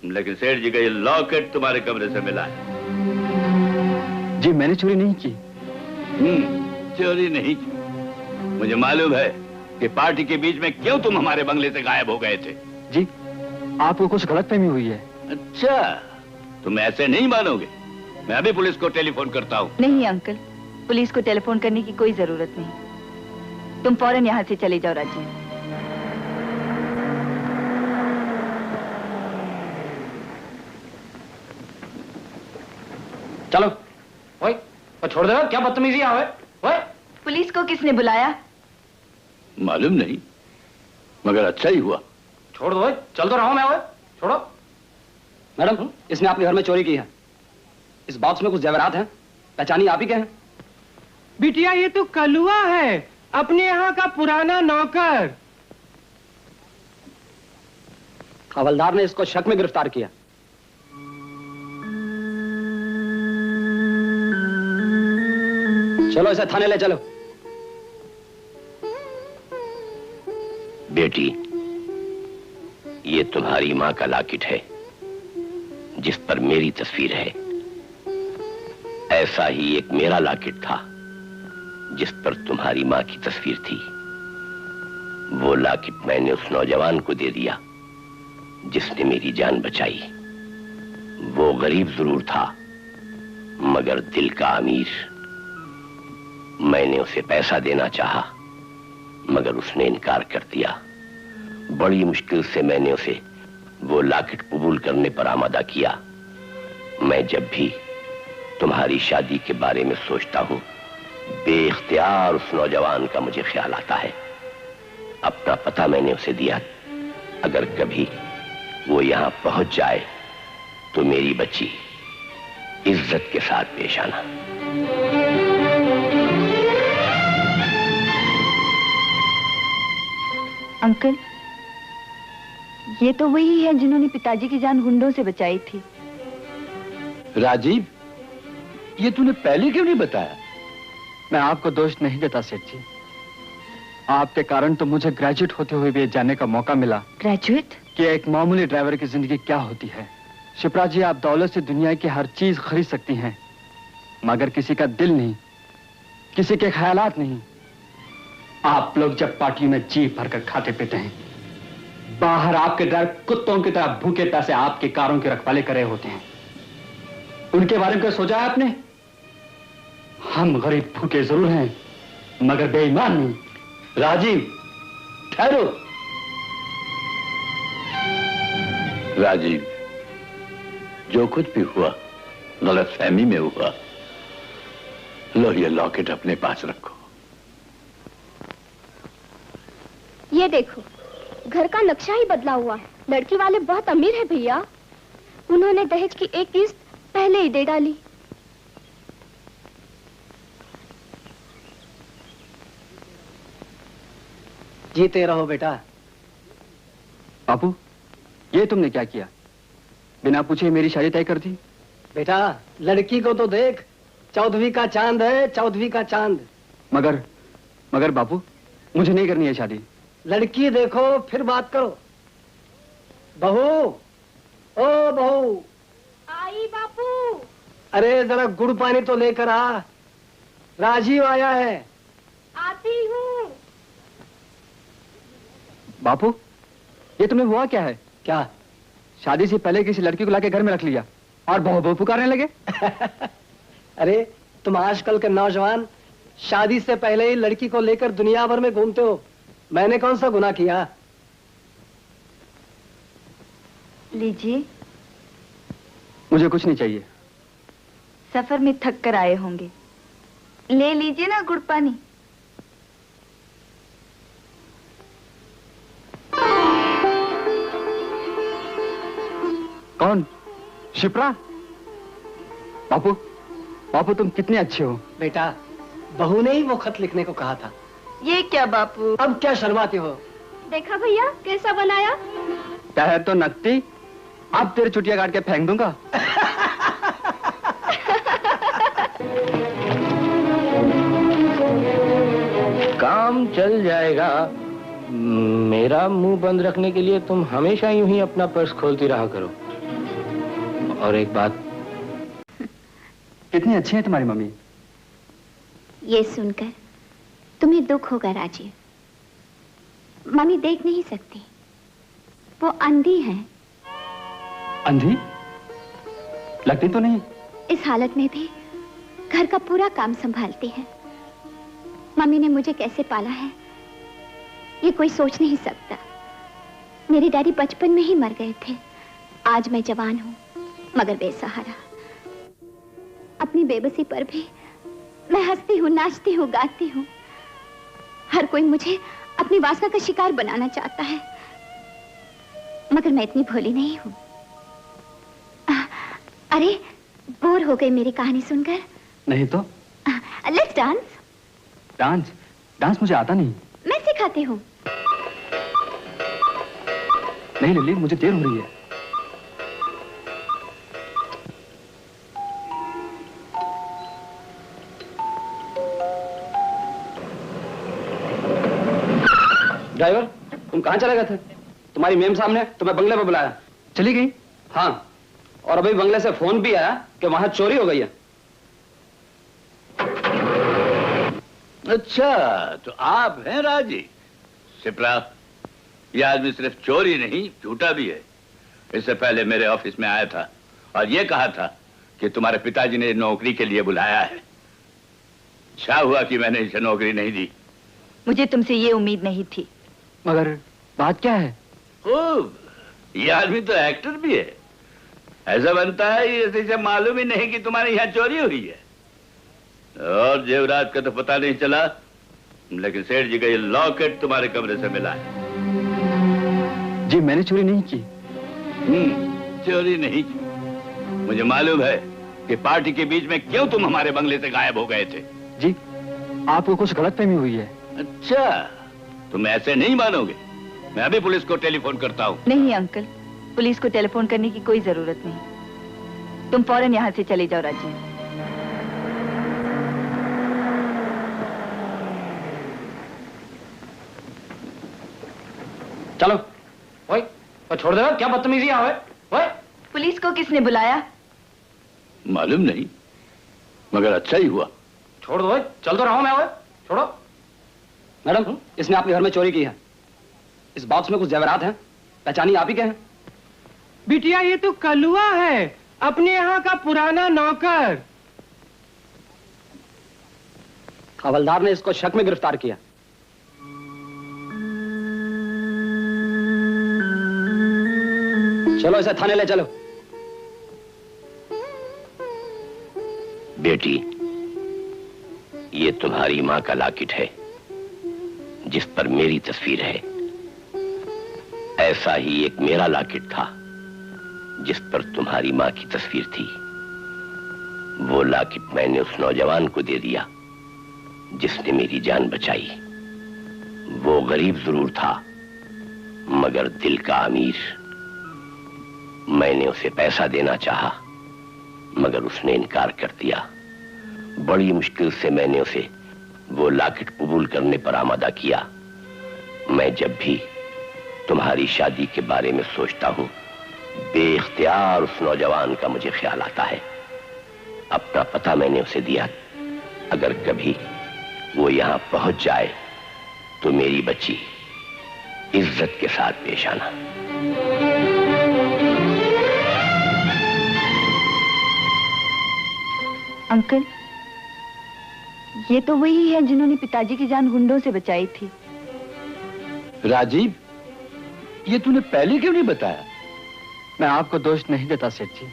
लेकिन सेठ जी का ये लॉकेट तुम्हारे कमरे से मिला है। जी मैंने चोरी नहीं की। चोरी नहीं की। मुझे मालूम है कि पार्टी के बीच में क्यों तुम हमारे बंगले से गायब हो गए थे। जी आपको कुछ गलतफहमी हुई है। अच्छा, तुम ऐसे नहीं मानोगे। मैं अभी पुलिस को टेलीफोन करता हूँ। नहीं अंकल, पुलिस को टेलीफोन करने की कोई जरूरत नहीं। तुम फौरन यहाँ से चले जाओ राजीव। चलो। ओए, छोड़ दो, क्या बदतमीजी है? ओए, पुलिस को किसने बुलाया? मालूम नहीं, मगर अच्छा ही हुआ। छोड़ दो, चल तो रहा हूं मैं। ओए, छोड़ो। मैडम, इसने आपके घर में चोरी की है। इस बॉक्स में कुछ जेवरात हैं। पहचानिए, आप ही के हैं। बिटिया, ये तो कलुआ है, अपने यहाँ का पुराना नौकर। हवलदार ने इसको शक में गिरफ्तार किया। चलो इसे थाने ले चलो। बेटी, ये तुम्हारी मां का लॉकेट है जिस पर मेरी तस्वीर है। ऐसा ही एक मेरा लॉकेट था जिस पर तुम्हारी मां की तस्वीर थी। वो लॉकेट मैंने उस नौजवान को दे दिया जिसने मेरी जान बचाई। वो गरीब जरूर था मगर दिल का अमीर। मैंने उसे पैसा देना चाहा मगर उसने इनकार कर दिया। बड़ी मुश्किल से मैंने उसे वो लॉकेट कबूल करने पर आमादा किया। मैं जब भी तुम्हारी शादी के बारे में सोचता हूं, बेइख्तियार उस नौजवान का मुझे ख्याल आता है। अपना पता मैंने उसे दिया। अगर कभी वो यहां पहुंच जाए तो मेरी बच्ची इज्जत के साथ पेश आना। अंकल, ये तो वही है जिन्होंने पिताजी की जान गुंडों से बचाई थी। राजीव, ये तूने पहले क्यों नहीं बताया? मैं आपको दोष नहीं देता सेठ जी। आपके कारण तो मुझे ग्रेजुएट होते हुए भी जानने का मौका मिला। ग्रेजुएट? कि एक मामूली ड्राइवर की जिंदगी क्या होती है। शिप्रा जी, आप दौलत से दुनिया की हर चीज खरीद सकती हैं, मगर किसी का दिल नहीं, किसी के ख्यालात नहीं। आप लोग जब पार्टी में जी भरकर खाते पीते हैं, बाहर आपके ड्राइवर कुत्तों की तरह भूखे प्यासे आपकी कारों की रखवाली करे होते हैं। उनके बारे में क्या सोचा है आपने? हम गरीब भूखे जरूर हैं, मगर बेईमान नहीं। राजीव, ठहरो। राजीव, जो कुछ भी हुआ गलतफहमी में हुआ। लो ये लॉकेट अपने पास रखो। ये देखो, घर का नक्शा ही बदला हुआ है। लड़की वाले बहुत अमीर है भैया, उन्होंने दहेज की एक किस्त पहले ही दे डाली। जीते रहो बेटा। बापू, ये तुमने क्या किया? बिना पूछे मेरी शादी तय कर दी। बेटा, लड़की को तो देख, चौदहवीं का चांद है, चौदहवीं का चांद। मगर बापू, मुझे नहीं करनी है शादी। लड़की देखो फिर बात करो। बहू, ओ बहू। आई बापू। अरे जरा गुड़ पानी तो लेकर आ, राजीव आया है। आती हूँ। बापू, ये तुम्हें हुआ क्या है? क्या? शादी से पहले किसी लड़की को लाके घर में रख लिया और बहू बहू पुकारने लगे। अरे तुम आजकल के नौजवान शादी से पहले ही लड़की को लेकर दुनिया भर में घूमते हो। मैंने कौन सा गुनाह किया? लीजिए। मुझे कुछ नहीं चाहिए। सफर में थक कर आए होंगे, ले लीजिए ना गुड़ पानी। कौन? शिप्रा? बापू तुम कितने अच्छे हो। बेटा, बहू ने ही वो खत लिखने को कहा था। ये क्या बापू? अब क्या शर्माती हो? देखा भैया कैसा बनाया? क्या है तो नकती, अब तेरी चुटिया काट के फेंक दूंगा। काम चल जाएगा। मेरा मुंह बंद रखने के लिए तुम हमेशा यूं ही अपना पर्स खोलती रहा करो। और एक बात, कितनी अच्छी है तुम्हारी मम्मी। ये सुनकर तुम्हें दुख होगा राजीव। मम्मी देख नहीं सकती, वो अंधी है। अंधी? लगती तो नहीं। इस हालत में भी घर का पूरा काम संभालती है। मम्मी ने मुझे कैसे पाला है ये कोई सोच नहीं सकता। मेरे डैडी बचपन में ही मर गए थे। आज मैं जवान हूं मगर बेसहारा। अपनी बेबसी पर भी मैं हंसती हूँ, नाचती हूँ, गाती हूँ। हर कोई मुझे अपनी वासना का शिकार बनाना चाहता है, मगर मैं इतनी भोली नहीं हूँ। अरे बोर हो गई मेरी कहानी सुनकर? नहीं तो। Let's dance. डांस मुझे आता नहीं। मैं सिखाती हूँ। नहीं लिली, मुझे देर हो रही है। ड्राइवर, तुम कहाँ चले गए थे? तुम्हारी मेम साहब ने तुम्हें बंगले पर बुलाया। चली गई? हाँ, और अभी बंगले से फोन भी आया कि वहां चोरी हो गई है। अच्छा, तो आप हैं राजी। शिप्रा, यह आदमी सिर्फ चोरी नहीं झूठा भी है। इससे पहले मेरे ऑफिस में आया था और यह कहा था कि तुम्हारे पिताजी ने नौकरी के लिए बुलाया है। अच्छा हुआ कि मैंने इसे नौकरी नहीं दी। मुझे तुमसे ये उम्मीद नहीं थी। मगर बात क्या है? खूब, यह आदमी तो एक्टर भी है। ऐसा बनता है इसे मालूम ही नहीं कि तुम्हारे यहाँ चोरी हुई है। और जेवरात का तो पता नहीं चला, लेकिन सेठ जी का ये लॉकेट तुम्हारे कमरे से मिला है। जी मैंने चोरी नहीं की। चोरी नहीं की। मुझे मालूम है कि पार्टी के बीच में क्यों तुम हमारे बंगले से गायब हो गए थे। जी, आपको कुछ गलतफहमी हुई है। अच्छा, तुम ऐसे नहीं मानोगे। मैं अभी पुलिस को टेलीफोन करता हूँ। नहीं अंकल, पुलिस को टेलीफोन करने की कोई जरूरत नहीं। तुम फौरन यहाँ से चले जाओ राजीव। चलो। ओए, तो छोड़ दो, क्या बदतमीजी है? ओए, पुलिस को किसने बुलाया? मालूम नहीं, मगर अच्छा ही हुआ। छोड़ दो, चल तो रहा हूं मैं। ओए, छोड़ो। मैडम, इसने आपके घर में चोरी की है। इस बॉक्स में कुछ जेवरात हैं। पहचानिए, आप ही के हैं। बिटिया, ये तो कलुआ है, अपने यहाँ का पुराना नौकर। हवलदार ने इसको शक में गिरफ्तार किया। चलो इसे थाने ले चलो। बेटी, ये तुम्हारी मां का लॉकेट है जिस पर मेरी तस्वीर है। ऐसा ही एक मेरा लॉकेट था जिस पर तुम्हारी मां की तस्वीर थी। वो लॉकेट मैंने उस नौजवान को दे दिया जिसने मेरी जान बचाई। वो गरीब जरूर था मगर दिल का अमीर। मैंने उसे पैसा देना चाहा मगर उसने इनकार कर दिया। बड़ी मुश्किल से मैंने उसे वो लॉकेट कबूल करने पर आमादा किया। मैं जब भी तुम्हारी शादी के बारे में सोचता हूं, बेइख्तियार उस नौजवान का मुझे ख्याल आता है। अपना पता मैंने उसे दिया। अगर कभी वो यहां पहुंच जाए तो मेरी बच्ची इज्जत के साथ पेश आना। अंकल, ये तो वही है जिन्होंने पिताजी की जान गुंडों से बचाई थी। राजीव, ये तूने पहले क्यों नहीं बताया? मैं आपको दोष नहीं देता सेठ जी।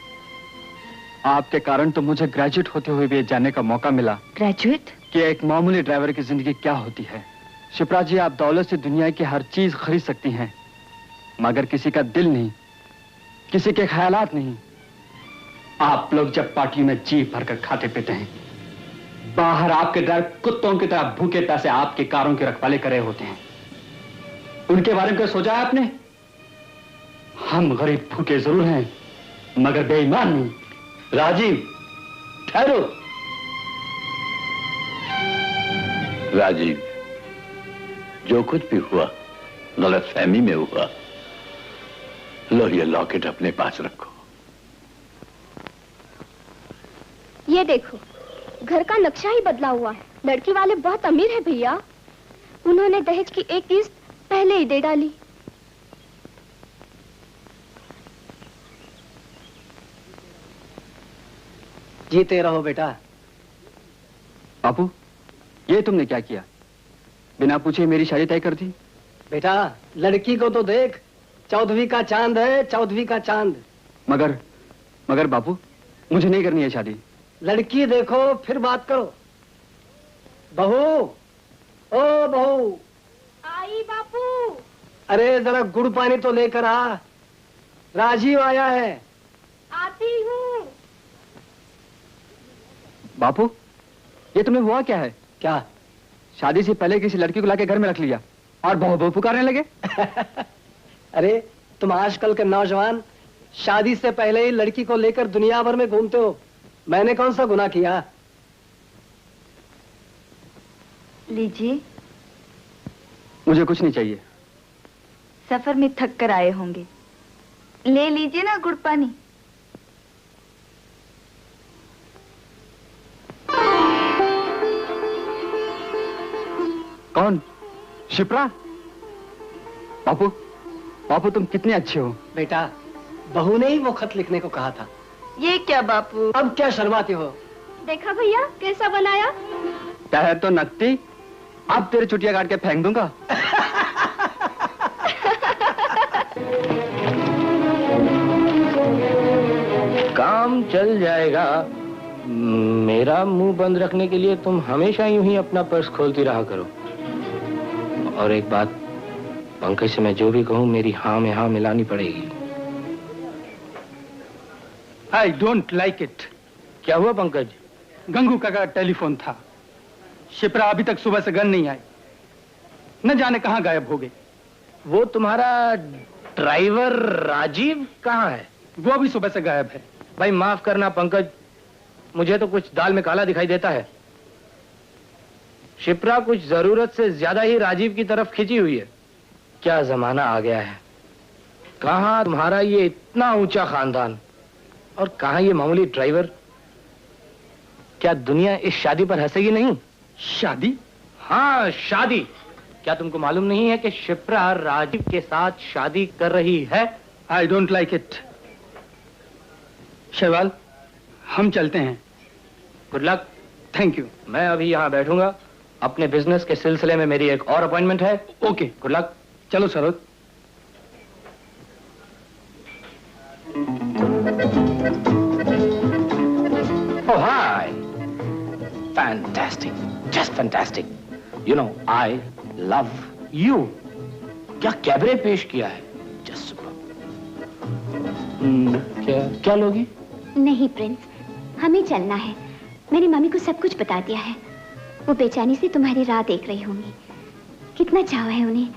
आपके कारण तो मुझे ग्रेजुएट होते हुए भी जानने का मौका मिला। ग्रेजुएट? कि एक मामूली ड्राइवर की जिंदगी क्या होती है। शिप्रा जी, आप दौलत से दुनिया की हर चीज खरीद सकती हैं, मगर किसी का दिल नहीं, किसी के ख्यालात नहीं। आप लोग जब पार्टी में जी भरकर खाते पीते हैं, बाहर आपके ड्राइवर कुत्तों की तरह भूखे पैसे आपकी कारों की रखवाली कर रहे होते हैं। उनके बारे में क्या सोचा है आपने? हम गरीब भूखे जरूर हैं मगर बेईमान नहीं। राजीव, ठहरो। राजीव, जो कुछ भी हुआ गलतफहमी में हुआ। लो, ये लॉकेट अपने पास रखो। ये देखो, घर का नक्शा ही बदला हुआ है। लड़की वाले बहुत अमीर है भैया। उन्होंने दहेज की एक किस्त पहले ही दे डाली। जीते रहो बेटा। बापू, ये तुमने क्या किया? बिना पूछे मेरी शादी तय कर दी। बेटा, लड़की को तो देख, चौदहवीं का चांद है, चौदहवीं का चांद। मगर बापू, मुझे नहीं करनी है शादी। लड़की देखो फिर बात करो। बहू, ओ बहू। आई बापू। अरे जरा गुड़ पानी तो लेकर आ, राजीव आया है। आती हूँ। बापू, ये तुम्हें हुआ क्या है? क्या? शादी से पहले किसी लड़की को लाके घर में रख लिया और बहू बहू पुकारने लगे। अरे तुम आजकल के नौजवान शादी से पहले ही लड़की को लेकर दुनिया भर में घूमते हो। मैंने कौन सा गुनाह किया? लीजिए। मुझे कुछ नहीं चाहिए। सफर में थक कर आए होंगे, ले लीजिए ना गुड़ पानी। कौन? शिप्रा? बापू, बापू तुम कितने अच्छे हो। बेटा, बहू ने ही वो खत लिखने को कहा था। ये क्या बापू? अब क्या शर्माती हो? देखा भैया कैसा बनाया? पैर तो नकती, अब तेरे चुटिया काट के फेंक दूंगा। काम चल जाएगा। मेरा मुंह बंद रखने के लिए तुम हमेशा यूं ही अपना पर्स खोलती रहा करो। और एक बात, पंकज से मैं जो भी कहूं मेरी हाँ में हाँ मिलानी पड़ेगी। I don't like it। क्या हुआ पंकज? गंगू का टेलीफोन था। शिप्रा अभी तक सुबह से घर नहीं आई। न जाने कहां गायब हो गई। वो तुम्हारा ड्राइवर राजीव कहाँ है? वो भी सुबह से गायब है। भाई माफ करना पंकज, मुझे तो कुछ दाल में काला दिखाई देता है। शिप्रा कुछ जरूरत से ज्यादा ही राजीव की तरफ खिंची हुई है। क्या जमाना आ गया है। कहाँ तुम्हारा ये इतना ऊंचा खानदान और कहाँ ये मामूली ड्राइवर। क्या दुनिया इस शादी पर हंसेगी नहीं? शादी? हाँ शादी। क्या तुमको मालूम नहीं है कि शिप्रा राजीव के साथ शादी कर रही है? I don't like it. शेवाल, हम चलते हैं। Good luck. Thank you. मैं अभी यहाँ बैठूंगा। अपने बिजनेस के सिलसिले में मेरी एक और अपॉइंटमेंट है। Okay, good luck. चलो Saroj. Oh, hi. Fantastic. Just fantastic. You know, I love you. क्या कैबरे पेश किया है? Just superb. क्या लोगी? नहीं प्रिंस, हमें चलना है। मेरी मम्मी को सब कुछ बता दिया है। वो बेचैनी से तुम्हारी राह देख रही होंगी। कितना चाव है उन्हें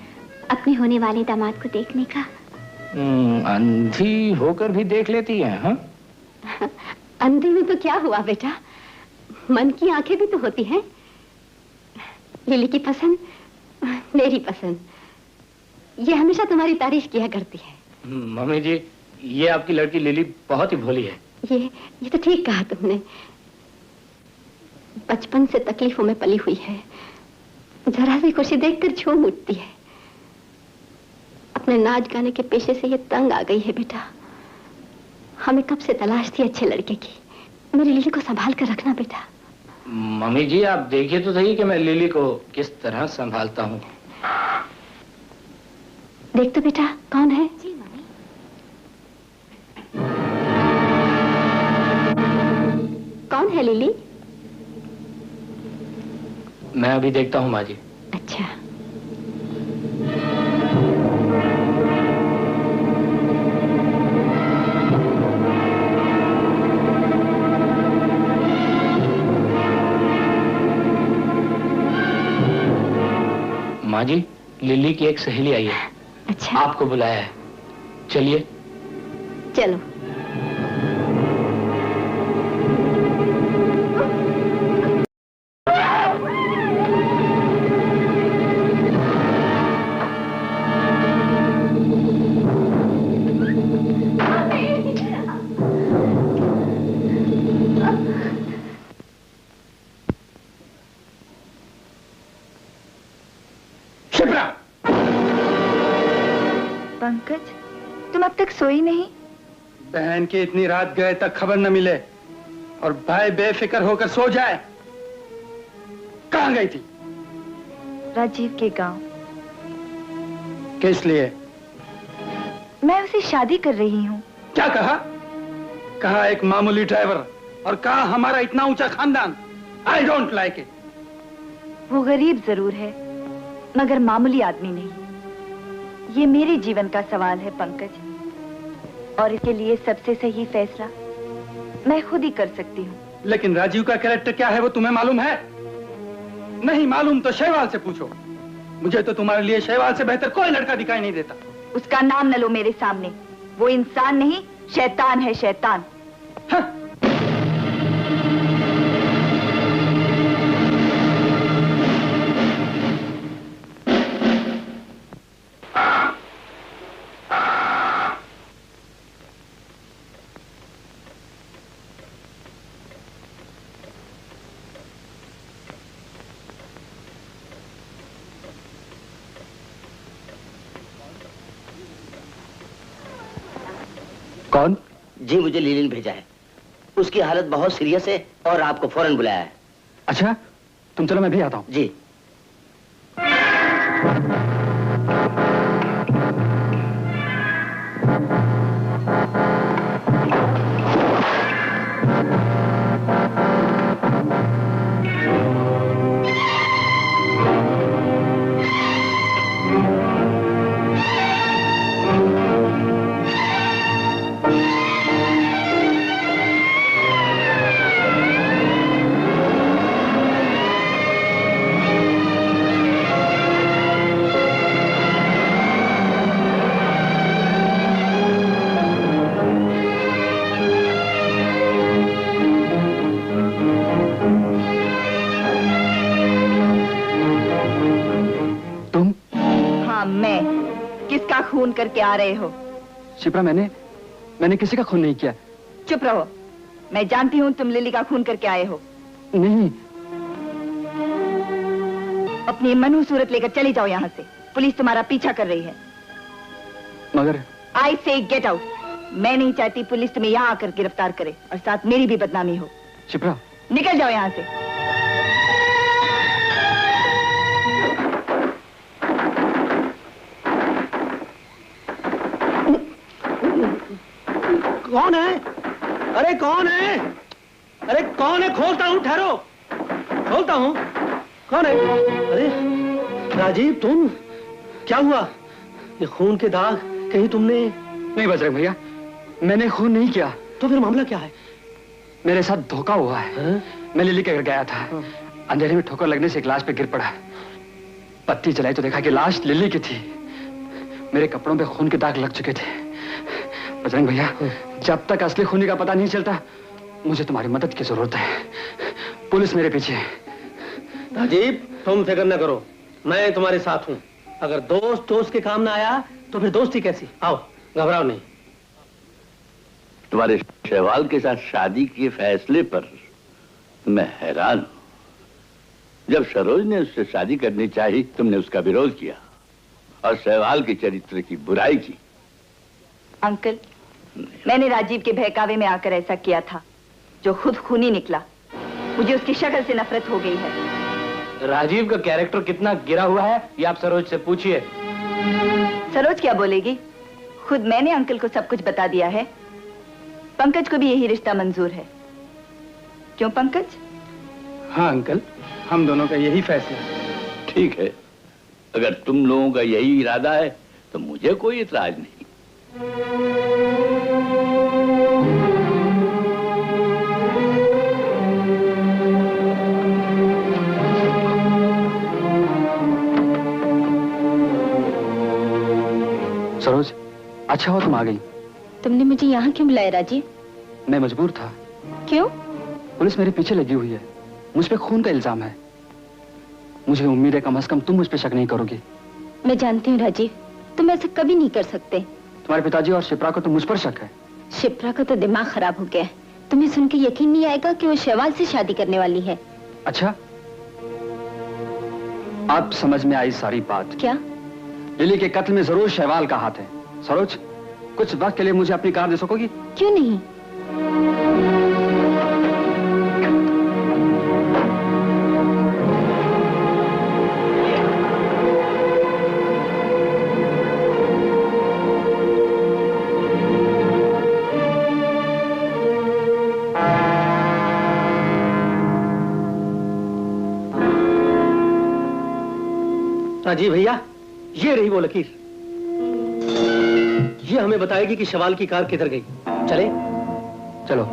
अपने होने वाले दामाद को देखने का। अंधी होकर भी देख लेती है, हाँ? अंधे में तो क्या हुआ बेटा, मन की आंखें भी तो होती हैं। लिली की पसंद, मेरी पसंद, ये हमेशा तुम्हारी तारीफ किया करती है। मम्मी जी, ये आपकी लड़की लिली बहुत ही भोली है। ये तो ठीक कहा तुमने। बचपन से तकलीफों में पली हुई है। जरा सी खुशी देखकर झूम उठती है। अपने नाच गाने के पेशे से ये तंग आ गई है बेटा। हमें कब से तलाश थी अच्छे लड़के की। मेरी लिली को संभाल कर रखना बेटा। मम्मी जी, आप देखिए तो सही कि मैं लिली को किस तरह संभालता हूँ। देख तो बेटा, कौन है? जी मम्मी। कौन है लिली? मैं अभी देखता हूँ माँ जी। अच्छा। माँ जी, लिली की एक सहेली आई है। अच्छा। आपको बुलाया है। चलिए। चलो। पंकज, तुम अब तक सोई नहीं? बहन की इतनी रात गए तक खबर न मिले और भाई बेफिक्र होकर सो जाए। कहाँ गई थी? राजीव के गांव। किस लिए? मैं उसे शादी कर रही हूँ। क्या कहा? कहा एक मामूली ड्राइवर और कहा हमारा इतना ऊंचा खानदान। आई डोंट लाइक इट। वो गरीब जरूर है, मगर मामूली आदमी नहीं। ये मेरे जीवन का सवाल है पंकज, और इसके लिए सबसे सही फैसला मैं खुद ही कर सकती हूँ। लेकिन राजीव का कैरेक्टर क्या है वो तुम्हें मालूम है? नहीं मालूम तो शैवाल से पूछो। मुझे तो तुम्हारे लिए शैवाल से बेहतर कोई लड़का दिखाई नहीं देता। उसका नाम न लो मेरे सामने। वो इंसान नहीं, शैतान है, शैतान। हाँ। कौन? जी, मुझे लिली ने भेजा है। उसकी हालत बहुत सीरियस है और आपको फौरन बुलाया है। अच्छा, तुम चलो, मैं भी आता हूँ। जी। करके आ रहे हो? शिप्रा, मैंने किसी का खून नहीं किया। चुप रहो, मैं जानती हूँ तुम लिली का खून करके आए हो। नहीं। अपनी मनहूस सूरत लेकर चले जाओ यहाँ से, पुलिस तुम्हारा पीछा कर रही है। मगर आई से गेट आउट। मैं नहीं चाहती पुलिस तुम्हें यहाँ आकर गिरफ्तार करे और साथ मेरी भी बदनामी हो। शिप्रा, निकल जाओ यहाँ से। कौन है? अरे कौन है? अरे कौन है? खोलता हूँ, ठहरो, खोलता हूँ। कौन है? अरे राजीव, तुम? क्या हुआ? ये खून के दाग कहीं तुमने? नहीं बजरंग भैया, मैंने खून नहीं किया। तो फिर मामला क्या है? मेरे साथ धोखा हुआ है। मैं लिली के घर गया था। अंधेरे में ठोकर लगने से एक लाश पे गिर पड़ा। पत्ती जलाई तो देखा कि लाश लिली की थी। मेरे कपड़ों पे खून के दाग लग चुके थे। बजरंग भैया, जब तक असली खूनी का पता नहीं चलता, मुझे तुम्हारी मदद की जरूरत है। पुलिस मेरे पीछे है। राजीव, तुम फिक्र न करो, मैं तुम्हारे साथ हूँ। अगर दोस्त के काम ना आया तो फिर दोस्ती कैसी? आओ, घबराओ नहीं। तुम्हारे शहवाल के साथ शादी के फैसले पर मैं हैरान हूं। जब सरोज ने उससे शादी करनी चाहिए, तुमने उसका विरोध किया और शहवाल के चरित्र की बुराई की। अंकल, मैंने राजीव के बहकावे में आकर ऐसा किया था जो खुद खूनी निकला। मुझे उसकी शक्ल से नफरत हो गई है। राजीव का कैरेक्टर कितना गिरा हुआ है ये आप सरोज से पूछिए। सरोज क्या बोलेगी? खुद मैंने अंकल को सब कुछ बता दिया है। पंकज को भी यही रिश्ता मंजूर है। क्यों पंकज? हाँ अंकल, हम दोनों का यही फैसला है। ठीक है, अगर तुम लोगों का यही इरादा है तो मुझे कोई इतराज नहीं। सरोज, अच्छा हुआ तुम आ गई। तुमने मुझे यहाँ क्यों बुलाया राजीव? मैं मजबूर था। क्यों? पुलिस मेरे पीछे लगी हुई है। मुझ पे खून का इल्जाम है। मुझे उम्मीद है कम से कम तुम मुझ पे शक नहीं करोगी। मैं जानती हूँ राजीव, तुम ऐसा कभी नहीं कर सकते। तुम्हारे पिताजी और शिप्रा को तो मुझ पर शक है। शिप्रा का तो दिमाग खराब हो गया है। तुम्हें सुन के यकीन नहीं आएगा कि वो शहवाल से शादी करने वाली है। अच्छा, अब समझ में आई सारी बात। क्या? लिली के कत्ल में जरूर शहवाल का हाथ है। सरोज, कुछ वक्त के लिए मुझे अपनी कार दे सकोगी? क्यों नहीं? राजीव भैया, ये रही वो लकीर। ये हमें बताएगी कि शवाल की कार किधर गई। चले? चलो।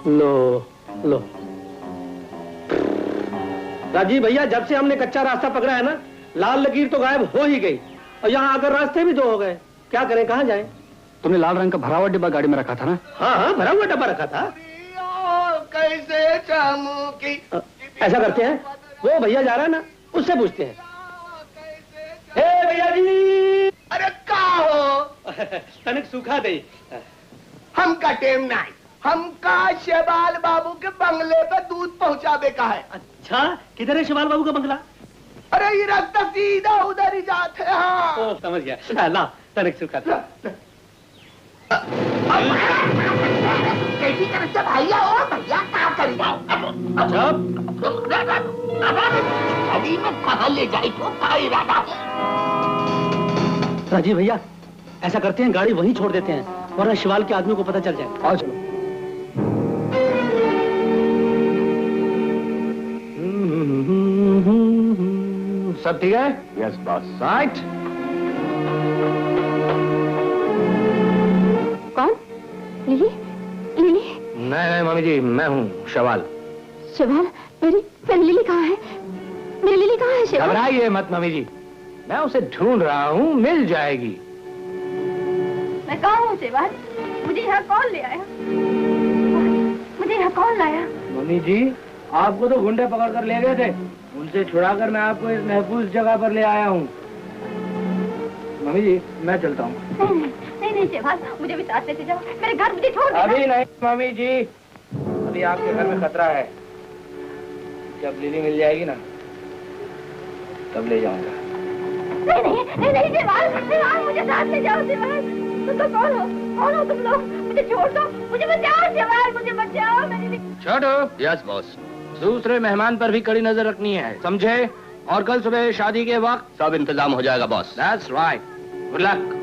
लो लो। राजीव भैया, जब से हमने कच्चा रास्ता पकड़ा है ना, लाल लकीर तो गायब हो ही गई और यहाँ आकर रास्ते भी 2 हो गए। क्या करें, कहाँ जाएं? तुमने लाल रंग का भरा हुआ डिब्बा गाड़ी में रखा था ना? हाँ हाँ, भरा हुआ डब्बा रखा था। कैसे चामू की ऐसा करते हैं, वो भैया जा रहा है ना, उससे पूछते हैं। हे भैया जी! अरे का हो? तनिक सूखा दे। हमका टेम नहीं, हमका शहबाल बाबू के बंगले पे दूध पहुंचावे का है। अच्छा, किधर है शहबाल बाबू का बंगला? अरे ये रास्ता सीधा उधर ही जाते हैं। हाँ। ओ, समझ गया। ला, तनिक सूखा दे। कैसी तरह से भैया और भैया क्या कर अभी मैं कहाँ ले जाए तो क्या इरादा? राजीव भैया, ऐसा करते हैं, गाड़ी वहीं छोड़ देते हैं, वरना शिवाल के आदमी को पता चल जाए। आओ चलो। सब ठीक है? Yes boss. Right. Lily lily. नहीं मम्मी जी, मैं हूँ शवाल। शवाल? मेरी लिली कहाँ है? मेरी लिली कहाँ है शवाल? घबराइए मत मम्मी जी, मैं उसे ढूंढ रहा हूँ, मिल जाएगी। मैं कहाँ हूँ शवाल? मुझे यहाँ कौन ले आया? मुझे यहाँ कौन लाया? मम्मी जी, आपको तो गुंडे पकड़ कर ले गए थे, उनसे छुड़ाकर मैं आपको इस महफूज जगह पर ले आया हूँ। मम्मी जी, मैं चलता हूँ। नहीं शवाल, मुझे भी साथ लेते जाओ, मेरे घर मुझे छोड़ देना। अभी नहीं मम्मी जी, अभी आपके घर में खतरा है। जब लिली मिल जाएगी ना, तब ले जाऊंगा। नहीं शवाल, मुझे साथ ले जाओ शवाल। तुम तो कौन हो तुम लोग? मुझे छोड़ दो, मुझे बचाओ शवाल, मुझे बचाओ। छोड़ो। Yes boss. दूसरे मेहमान पर भी कड़ी नजर रखनी है, समझे? और कल सुबह शादी के वक्त सब इंतजाम हो जाएगा boss. That's right. Good luck.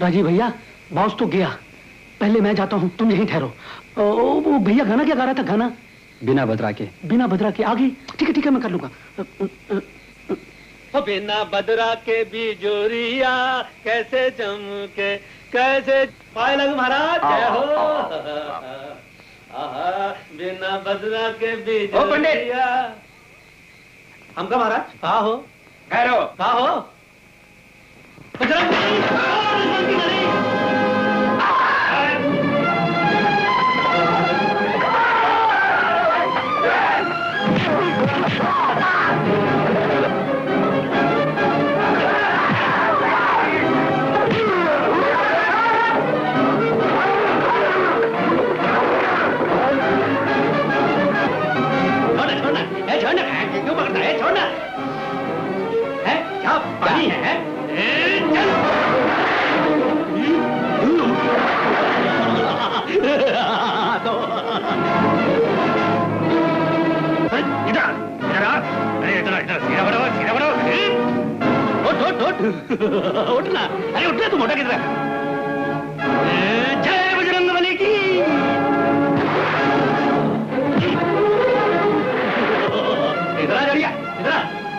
Rajiv भैया, बॉस तो गया, पहले मैं जाता हूँ, तुम यहीं ठहरो। वो भैया गाना क्या गा रहा था? गाना बिना बदरा के। बिना बदरा के? आगे ठीक है मैं कर लूंगा। बिना बदरा के बिजोरिया कैसे चमके, कैसे पाए लगू महाराज। जय हो। बिना बदरा के बिजोरिया। हमका महाराज कहा हो? ठहरो। कहा हो? क्यों पकड़ता है? छोड़ना है क्या? पानी है? उठना। अरे उठना, तुम उठा किधर? जय बजरंगबली की। इधर जड़िया, इधर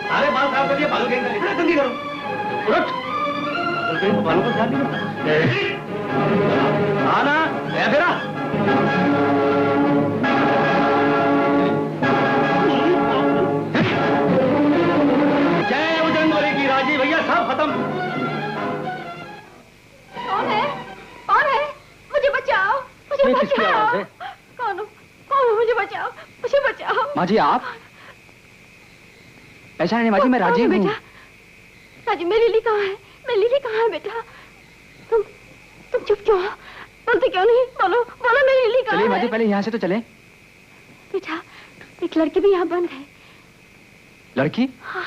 सारे बाल साफ कर दिए, बालों के इतना जल्दी करो। उठ, बालों को साफ नहीं आना या फिर जय बजरंगबली की। राजी भैया सब खत्म। कौन है? मुझे बचाओ, मुझे बचाओ। कौन हो? मुझे बचाओ, मुझे बचाओ। माँ जी आप? ऐसा नहीं माँ जी, मैं राजीव हूँ। राजीव, मेरी लिली कहाँ है? मेरी लिली कहाँ है बेटा? तुम चुप क्यों हो? बोलते क्यों नहीं? बोलो मेरी लिली कहाँ है? चलिए माँ जी, पहले यहाँ से तो चले। बेटा, एक लड़की भी यहाँ बंद है। लड़की? हाँ।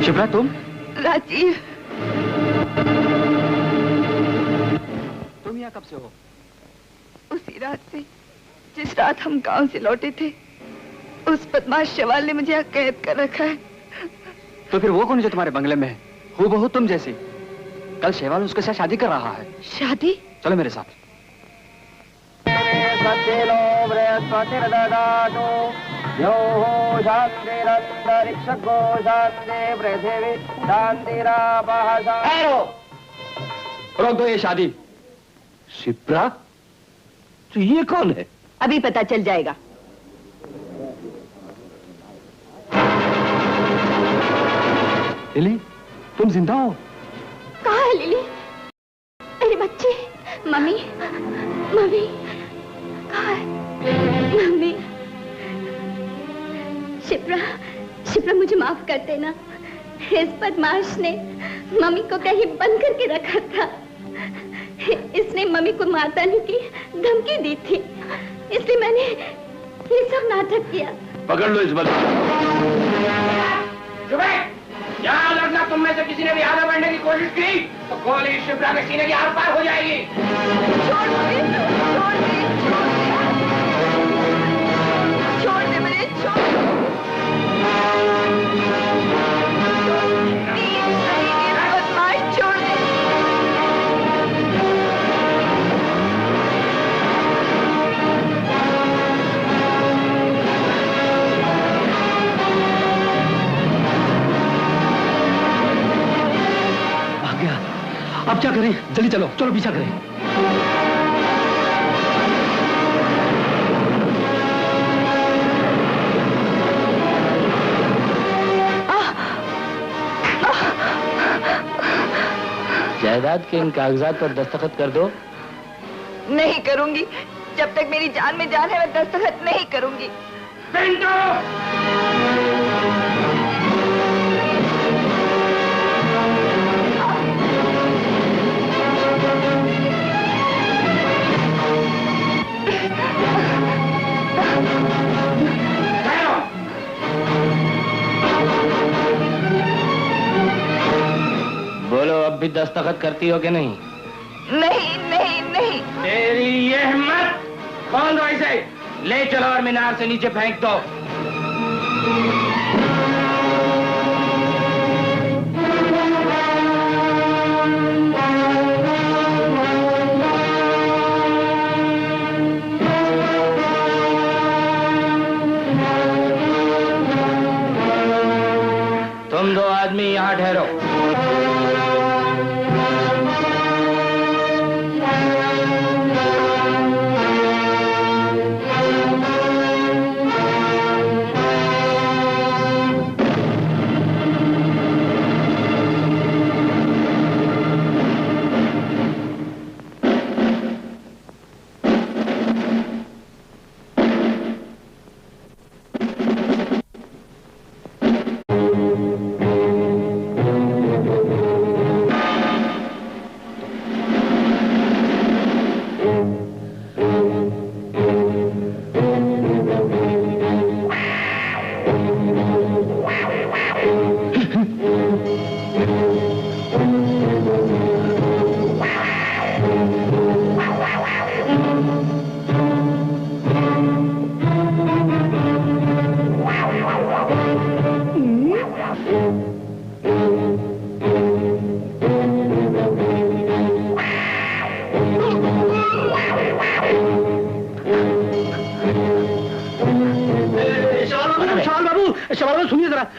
शिप्रा तुम? राजीव, तुम यहाँ कब से हो? उसी रात से, जिस रात हम गांव से लौटे थे। उस बदमाश शवाल ने मुझे यहाँ कैद कर रखा है। तो फिर वो कौन है जो तुम्हारे बंगले में है? हूबहू तुम जैसी। कल शेवाल उसके साथ शादी कर रहा है। शादी? चलो मेरे साथ। रोक दो ये शादी। शिप्रा, तो ये कौन है? अभी पता चल जाएगा। लिली, तुम जिंदा हो? कहाँ है लिली? मेरे बच्चे? मम्मी कहाँ है? मम्मी। शिप्रा मुझे माफ कर देना। इस बदमाश ने मम्मी को कहीं बंद करके रखा था। इसने मम्मी को मारने की धमकी दी थी, इसलिए मैंने ये सब नाटक किया। पकड़ लो इस यहाँ लड़ना तुम में से किसी ने भी आगे बढ़ने की कोशिश की तो गोली शिप्रा के सीने की आर पार हो जाएगी। छोड़ करें, जल्दी चलो, चलो पीछा करें। जायदाद के इन कागजात पर दस्तखत कर दो। नहीं करूंगी, जब तक मेरी जान में जान है मैं दस्तखत नहीं करूंगी। बोलो, अब भी दस्तखत करती हो कि नहीं? नहीं नहीं नहीं। तेरी ये हिम्मत! कौन दो इसे? ले चलो और मीनार से नीचे फेंक दो। तुम दो आदमी यहाँ ठहरो।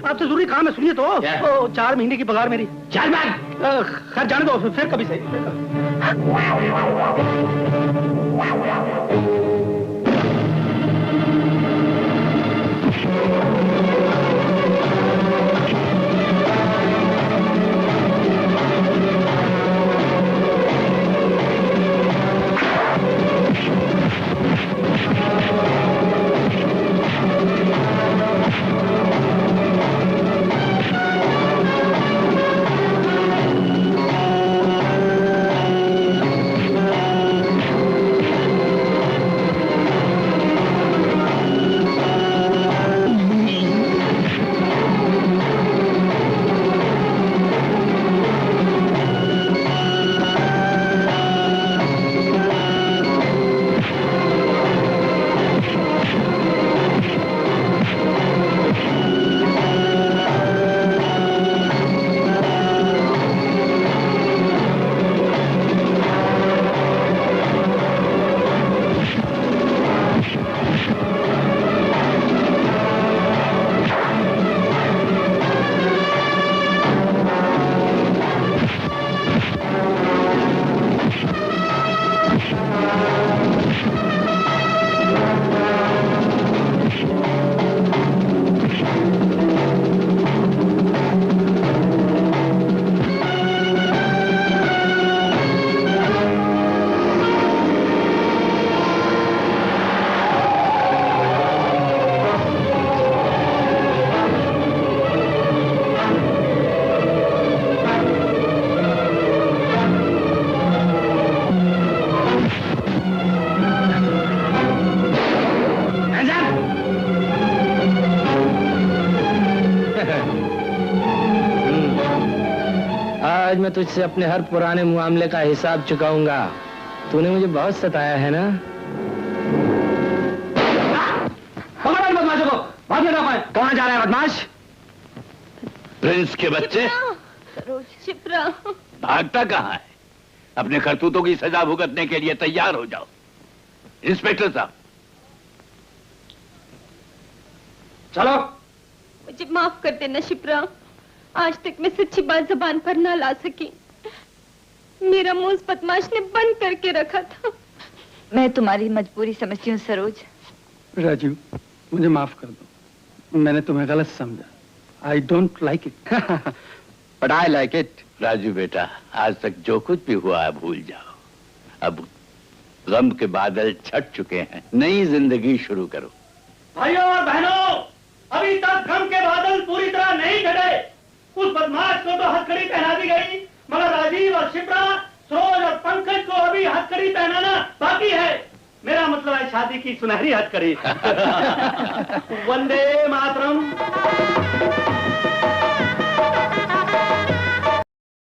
आपसे जरूरी काम है, सुनिए तो। 4 महीने की पगार मेरी। 4 लाख? खैर जाने दो, फिर कभी सही। आज मैं तुझसे अपने हर पुराने मुआमले का हिसाब चुकाऊंगा। तूने मुझे बहुत सताया है ना? बदमाशों को भाग ना पाए। कहाँ जा रहा है बदमाश? प्रिंस के बच्चे शिप्रा भागता कहाँ है? अपने करतूतों की सजा भुगतने के लिए तैयार हो जाओ। इंस्पेक्टर साहब चलो। मुझे माफ कर देना शिप्रा, आज तक मैं सच्ची बात जुबान पर ना ला सकी। मेरा मुंह उस बदमाश ने बंद करके रखा था। मैं तुम्हारी मजबूरी समझती हूँ सरोज। राजू, मुझे माफ कर दो, मैंने तुम्हें गलत समझा। आई don't like it but I like it. Raju बेटा, आज तक जो कुछ भी हुआ है भूल जाओ। अब गम के बादल छट चुके हैं, नई जिंदगी शुरू करो। भाइयों और बहनों, अभी तक गम के बादल पूरी तरह नहीं छटे। उस बदमाश को तो हथकड़ी पहना दी गई, मगर राजीव और शिप्रा, सरोज और पंकज को अभी हथकड़ी पहनाना बाकी है। मेरा मतलब है शादी की सुनहरी हथकड़ी। वंदे मातरम।